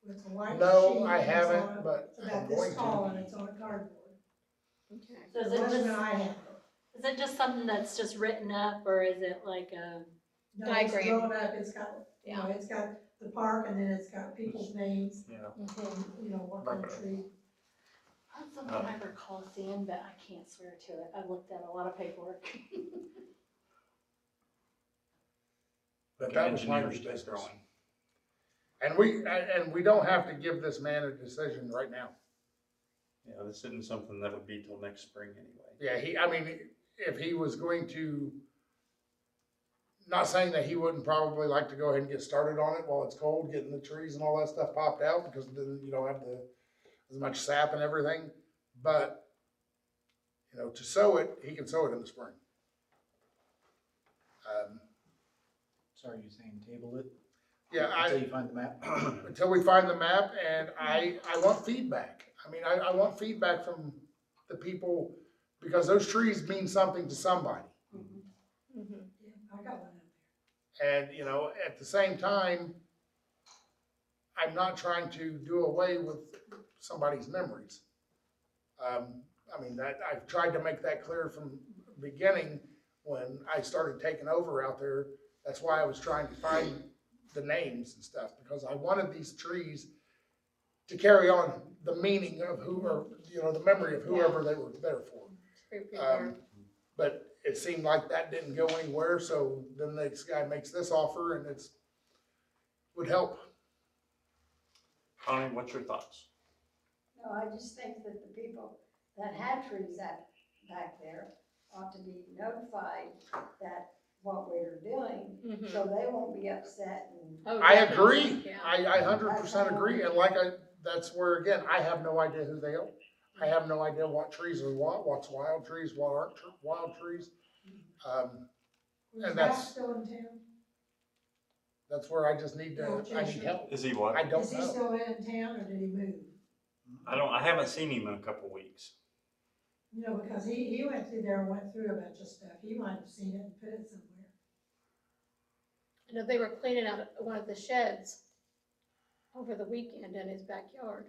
[SPEAKER 7] It's a white
[SPEAKER 1] No,
[SPEAKER 7] sheet
[SPEAKER 1] I
[SPEAKER 7] and it's
[SPEAKER 1] haven't,
[SPEAKER 7] on a-
[SPEAKER 1] but
[SPEAKER 7] It's
[SPEAKER 1] I'm
[SPEAKER 7] about this
[SPEAKER 1] going to.
[SPEAKER 7] tall and it's on a cardboard.
[SPEAKER 6] Okay.
[SPEAKER 2] So is
[SPEAKER 7] The
[SPEAKER 2] it
[SPEAKER 7] one
[SPEAKER 2] just,
[SPEAKER 7] that I have.
[SPEAKER 2] is it just something that's just written up, or is it like a?
[SPEAKER 7] No, it's
[SPEAKER 6] Diagram.
[SPEAKER 7] drawn up, it's got, it's got the park and then it's got people's names
[SPEAKER 5] Yeah.
[SPEAKER 7] and, what kind of tree.
[SPEAKER 2] That's something I recall seeing, but I can't swear to it. I've looked at a lot of paperwork.
[SPEAKER 1] But that was my
[SPEAKER 5] Engineers
[SPEAKER 1] business.
[SPEAKER 5] drawing.
[SPEAKER 1] And we don't have to give this man a decision right now.
[SPEAKER 5] Yeah, this isn't something that would be till next spring anyway.
[SPEAKER 1] Yeah, if he was going to, not saying that he wouldn't probably like to go ahead and get started on it while it's cold, getting the trees and all that stuff popped out, because then you don't have as much sap and everything, but, to sow it, he can sow it in the spring.
[SPEAKER 4] So are you saying table it?
[SPEAKER 1] Yeah,
[SPEAKER 4] Until you find the map?
[SPEAKER 1] until we find the map, and I want feedback. I want feedback from the people, because those trees mean something to somebody.
[SPEAKER 7] Yeah, I got one up there.
[SPEAKER 1] And, at the same time, I'm not trying to do away with somebody's memories. I've tried to make that clear from the beginning when I started taking over out there. That's why I was trying to find the names and stuff, because I wanted these trees to carry on the meaning of the memory of whoever they were there for. But it seemed like that didn't go anywhere, so then this guy makes this offer and would help.
[SPEAKER 5] Connie, what's your thoughts?
[SPEAKER 9] No, I just think that the people that have trees back there ought to be notified that what we're doing, so they won't be upset and.
[SPEAKER 6] Oh,
[SPEAKER 1] I
[SPEAKER 6] definitely,
[SPEAKER 1] agree.
[SPEAKER 6] yeah.
[SPEAKER 1] I 100% agree, and that's where, again, I have no idea who they are. I have no idea what trees are what's wild trees, what aren't wild trees.
[SPEAKER 7] Was
[SPEAKER 1] And
[SPEAKER 7] Ralph
[SPEAKER 1] that's-
[SPEAKER 7] still in town?
[SPEAKER 1] That's where I just need I need help.
[SPEAKER 5] Is he what?
[SPEAKER 1] I don't
[SPEAKER 7] Is he
[SPEAKER 1] know.
[SPEAKER 7] still in town or did he move?
[SPEAKER 5] I haven't seen him in a couple weeks.
[SPEAKER 7] Because he went through there and went through a bunch of stuff. He might have seen it and put it somewhere.
[SPEAKER 6] I know they were cleaning out one of the sheds over the weekend in his backyard.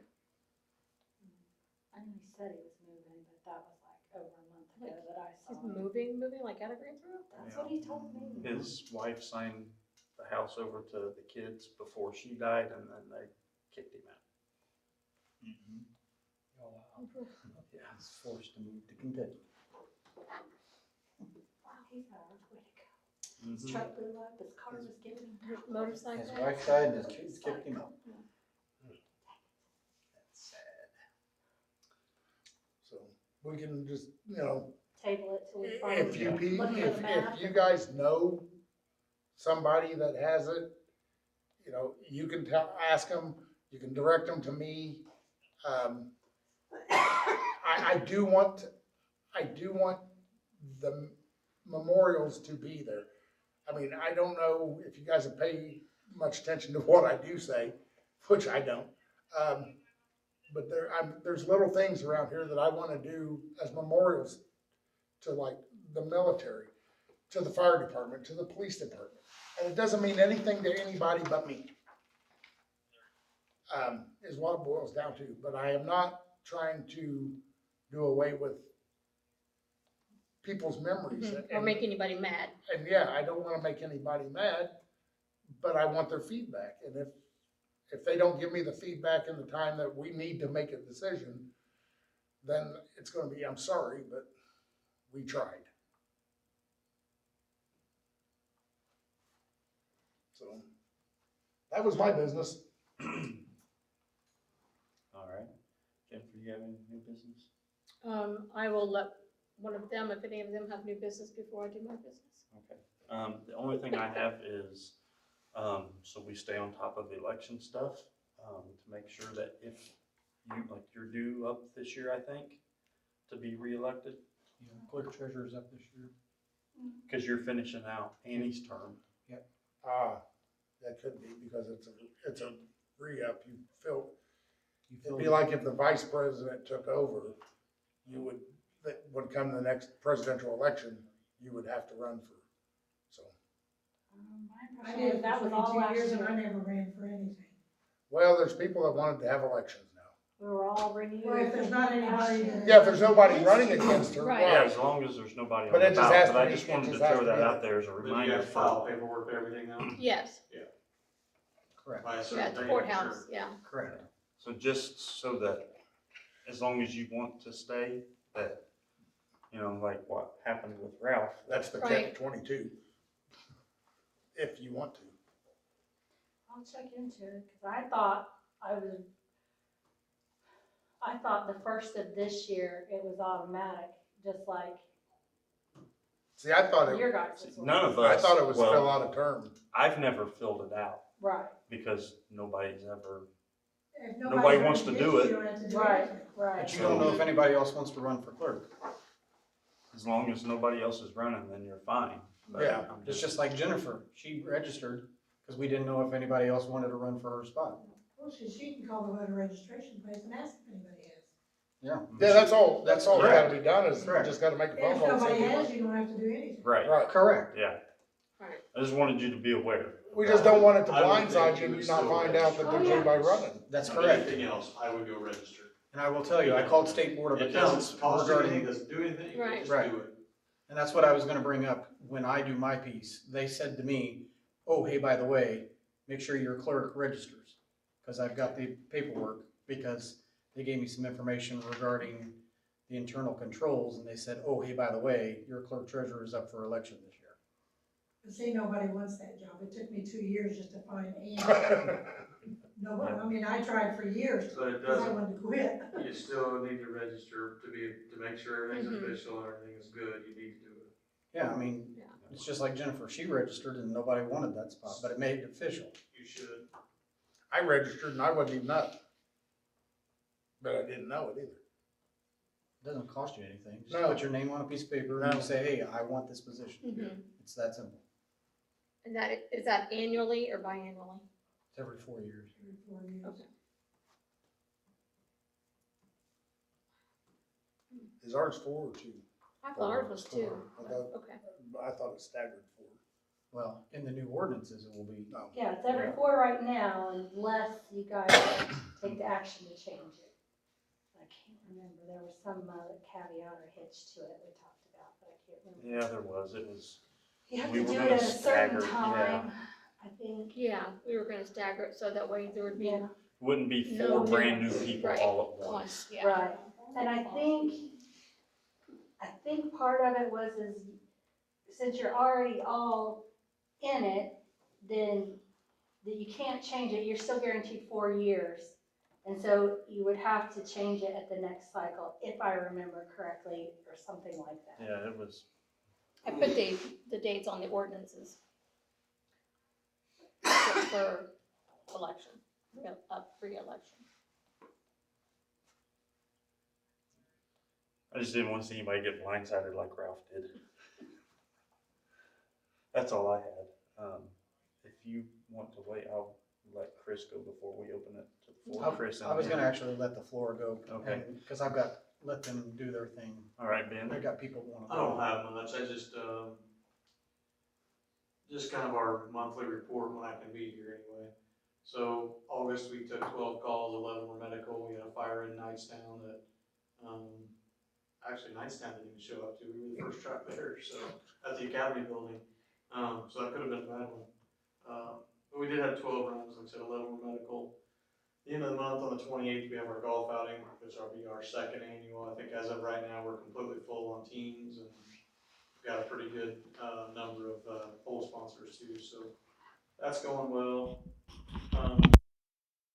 [SPEAKER 2] I know he said he was moving, but that was like over a month
[SPEAKER 9] ago that I
[SPEAKER 6] He's
[SPEAKER 9] saw.
[SPEAKER 6] moving like out of Greensboro?
[SPEAKER 9] That's what he told me.
[SPEAKER 5] His wife signed the house over to the kids before she died, and then they kicked him out.
[SPEAKER 8] Oh, wow.
[SPEAKER 4] Yeah, he's forced to move to Kentucky.
[SPEAKER 2] Wow, he's got a way to go. His
[SPEAKER 5] Mhm.
[SPEAKER 2] truck blew up, his car was given.
[SPEAKER 6] Motorcycle?
[SPEAKER 4] His wife died and his kids kicked him out. That's sad.
[SPEAKER 1] So we can just, you know,
[SPEAKER 2] Table it till we find.
[SPEAKER 1] if you,
[SPEAKER 2] Looking at the map.
[SPEAKER 1] if you guys know somebody that has it, you know, you can ask them, you can direct them to me. I do want the memorials to be there. I mean, I don't know if you guys have paid much attention to what I do say, which I don't. But there's little things around here that I wanna do as memorials to like the military, to the fire department, to the police department. And it doesn't mean anything to anybody but me. Is what it boils down to, but I am not trying to do away with people's memories.
[SPEAKER 6] Or make anybody mad?
[SPEAKER 1] And yeah, I don't wanna make anybody mad, but I want their feedback, and if they don't give me the feedback in the time that we need to make a decision, then it's gonna be, I'm sorry, but we tried. So, that was my business.
[SPEAKER 5] All right. Jennifer, you have any new business?
[SPEAKER 6] I will let one of them, if any of them have new business before I do my business.
[SPEAKER 5] Okay. The only thing I have is, so we stay on top of the election stuff, to make sure that if you, like, you're due up this year, I think, to be reelected,
[SPEAKER 4] Yeah, clerk treasurer's up this year.
[SPEAKER 5] because you're finishing out Annie's term.
[SPEAKER 1] That could be, because it's a re-up,
[SPEAKER 4] You
[SPEAKER 1] it'd
[SPEAKER 4] filled
[SPEAKER 1] be like if the vice president took over, that would come the next presidential election, you would have to run for, so.
[SPEAKER 7] I
[SPEAKER 2] My
[SPEAKER 7] did
[SPEAKER 2] impression
[SPEAKER 7] it
[SPEAKER 2] that
[SPEAKER 7] for
[SPEAKER 2] was all
[SPEAKER 7] 22
[SPEAKER 2] last
[SPEAKER 7] years and I
[SPEAKER 2] year.
[SPEAKER 7] never ran for anything.
[SPEAKER 1] Well, there's people that wanted to have elections now.
[SPEAKER 2] We were all renewed.
[SPEAKER 7] Well, if there's not anybody that-
[SPEAKER 1] Yeah, if there's nobody running against her,
[SPEAKER 6] Right.
[SPEAKER 5] Yeah,
[SPEAKER 1] right.
[SPEAKER 5] as long as there's nobody on
[SPEAKER 1] But
[SPEAKER 5] the
[SPEAKER 1] it just has
[SPEAKER 5] ballot,
[SPEAKER 1] to
[SPEAKER 5] but I
[SPEAKER 1] be-
[SPEAKER 5] just
[SPEAKER 1] it
[SPEAKER 5] wanted to
[SPEAKER 1] just has
[SPEAKER 5] throw
[SPEAKER 1] to
[SPEAKER 5] that
[SPEAKER 1] be
[SPEAKER 5] out there as a
[SPEAKER 3] But you
[SPEAKER 5] reminder
[SPEAKER 3] guys file
[SPEAKER 5] for.
[SPEAKER 3] paperwork, everything now?
[SPEAKER 6] Yes,
[SPEAKER 4] Correct,
[SPEAKER 3] By a
[SPEAKER 6] yeah,
[SPEAKER 3] certain
[SPEAKER 6] at the
[SPEAKER 3] date,
[SPEAKER 6] courthouse,
[SPEAKER 3] sure.
[SPEAKER 6] yeah.
[SPEAKER 4] correct.
[SPEAKER 5] So just so that, as long as you want to stay, that, you know, like what happened with Ralph.
[SPEAKER 1] That's the
[SPEAKER 6] Right.
[SPEAKER 1] catch-22. If you want to.
[SPEAKER 2] I'll check into it, cause I thought the first of this year, it was automatic, just like
[SPEAKER 1] See, I thought
[SPEAKER 2] your guys' was.
[SPEAKER 5] None of
[SPEAKER 1] I
[SPEAKER 5] us.
[SPEAKER 1] thought it was
[SPEAKER 5] well,
[SPEAKER 1] fill out a term.
[SPEAKER 5] I've never filled it out
[SPEAKER 2] Right,
[SPEAKER 5] because nobody's ever,
[SPEAKER 7] If
[SPEAKER 5] Nobody
[SPEAKER 7] nobody's
[SPEAKER 5] wants to
[SPEAKER 7] running
[SPEAKER 5] do
[SPEAKER 7] against
[SPEAKER 5] it.
[SPEAKER 7] you, you don't have to do
[SPEAKER 2] right,
[SPEAKER 7] anything.
[SPEAKER 2] right.
[SPEAKER 4] But you don't know if anybody else wants to run for clerk.
[SPEAKER 5] as long as nobody else is running, then you're fine. But
[SPEAKER 1] Yeah.
[SPEAKER 5] I'm
[SPEAKER 4] It's just like Jennifer, she registered because we didn't know if anybody else wanted to run for her spot.
[SPEAKER 7] Well, she can call the voter registration place and ask if anybody has.
[SPEAKER 4] Yeah.
[SPEAKER 1] Yeah, that's all that's gotta
[SPEAKER 5] correct.
[SPEAKER 1] be done, is you
[SPEAKER 4] Correct.
[SPEAKER 1] just gotta make a
[SPEAKER 7] And
[SPEAKER 1] phone
[SPEAKER 7] if
[SPEAKER 1] call. and say
[SPEAKER 7] nobody
[SPEAKER 1] you
[SPEAKER 7] has,
[SPEAKER 1] want-
[SPEAKER 7] you don't have to do anything.
[SPEAKER 5] Right,
[SPEAKER 1] Right.
[SPEAKER 4] Correct.
[SPEAKER 5] yeah.
[SPEAKER 6] Right.
[SPEAKER 5] I just wanted you to be aware.
[SPEAKER 1] We just don't want it to
[SPEAKER 3] I would
[SPEAKER 1] blindside
[SPEAKER 3] think
[SPEAKER 1] you and
[SPEAKER 3] you
[SPEAKER 1] you
[SPEAKER 3] would
[SPEAKER 1] not
[SPEAKER 3] still
[SPEAKER 1] find out that
[SPEAKER 2] register.
[SPEAKER 1] there's
[SPEAKER 2] Oh, yeah.
[SPEAKER 1] anybody running.
[SPEAKER 4] That's correct.
[SPEAKER 3] Anything else, I would go register.
[SPEAKER 4] And I will tell you, I called State Board of
[SPEAKER 3] It
[SPEAKER 4] Accounts
[SPEAKER 3] doesn't cost you anything,
[SPEAKER 4] regarding,
[SPEAKER 3] doesn't do anything,
[SPEAKER 6] Right.
[SPEAKER 3] you just
[SPEAKER 4] Right.
[SPEAKER 3] do it.
[SPEAKER 4] and that's what I was gonna bring up when I do my piece. They said to me, oh, hey, by the way, make sure your clerk registers. Cause I've got the paperwork, because they gave me some information regarding the internal controls, and they said, oh, hey, by the way, your clerk treasurer is up for election this year.
[SPEAKER 7] But see, nobody wants that job. It took me 2 years just to find Ann. Nobody, I mean, I tried for years,
[SPEAKER 10] But it
[SPEAKER 7] cause I
[SPEAKER 10] doesn't,
[SPEAKER 7] wanted to quit.
[SPEAKER 10] you still need to register to make sure everything's
[SPEAKER 6] Mhm.
[SPEAKER 10] official and everything is good, you need to do it.
[SPEAKER 4] Yeah, I mean,
[SPEAKER 6] Yeah.
[SPEAKER 4] it's just like Jennifer, she registered and nobody wanted that spot, but it made it official.
[SPEAKER 3] You should.
[SPEAKER 1] I registered and I wasn't even up. But I didn't know it either.
[SPEAKER 4] It doesn't cost you anything. Just
[SPEAKER 1] No.
[SPEAKER 4] put your name on a piece of paper and
[SPEAKER 1] No.
[SPEAKER 4] you say, hey, I want this position.
[SPEAKER 6] Mhm.
[SPEAKER 4] It's that simple.
[SPEAKER 6] And is that annually or biannually?
[SPEAKER 4] It's every 4 years.
[SPEAKER 7] Every 4 years.
[SPEAKER 6] Okay.
[SPEAKER 1] Is ours 4 or 2?
[SPEAKER 6] I thought ours was two.
[SPEAKER 1] I thought,
[SPEAKER 6] Okay.
[SPEAKER 1] I thought it was staggered 4.
[SPEAKER 4] Well, in the new ordinances, it will be,
[SPEAKER 1] No.
[SPEAKER 2] Yeah, it's every
[SPEAKER 4] Yeah.
[SPEAKER 2] 4 right now, unless you guys take the action to change it. I can't remember, there was some caveat or hitch to it we talked about, but I can't remember.
[SPEAKER 5] Yeah, there was, it was,
[SPEAKER 2] You have
[SPEAKER 5] we
[SPEAKER 2] to
[SPEAKER 5] were
[SPEAKER 2] do
[SPEAKER 5] gonna
[SPEAKER 2] it at a certain
[SPEAKER 5] stagger, yeah.
[SPEAKER 2] time, I think.
[SPEAKER 6] Yeah, we were gonna stagger it so that way there would be
[SPEAKER 2] Yeah,
[SPEAKER 5] wouldn't be
[SPEAKER 6] No
[SPEAKER 5] four brand new
[SPEAKER 6] new-
[SPEAKER 5] people
[SPEAKER 6] right.
[SPEAKER 5] all at once.
[SPEAKER 6] yeah.
[SPEAKER 2] right. And I think part of it was is, since you're already all in it, then that you can't change it, you're still guaranteed 4 years. And so you would have to change it at the next cycle, if I remember correctly, or something like that.
[SPEAKER 5] Yeah, it was,
[SPEAKER 6] I put the dates on the ordinances for election, re-election.
[SPEAKER 5] I just didn't want to see anybody get blindsided like Ralph did. That's all I had. If you want to wait, I'll let Chris go before we open it to the floor. Chris,
[SPEAKER 4] I was gonna actually let the floor go.
[SPEAKER 5] Okay.
[SPEAKER 4] Cause let them do their thing.
[SPEAKER 5] All right, Ben.
[SPEAKER 4] I got people wanting.
[SPEAKER 10] I don't have much, I just kind of our monthly report when I can be here anyway. So August, we took 12 calls, 11 were medical, we had a fire in Knightstown that, actually Knightstown didn't even show up to, we were the first truck there, so, at the Academy building. So that could have been a bad one. But we did have 12 runs, like I said, 11 were medical. The end of the month, on the 28th, we have our golf outing, which will be our second annual. I think as of right now, we're completely full on teams, and we've got a pretty good number of pole sponsors too, so that's going well.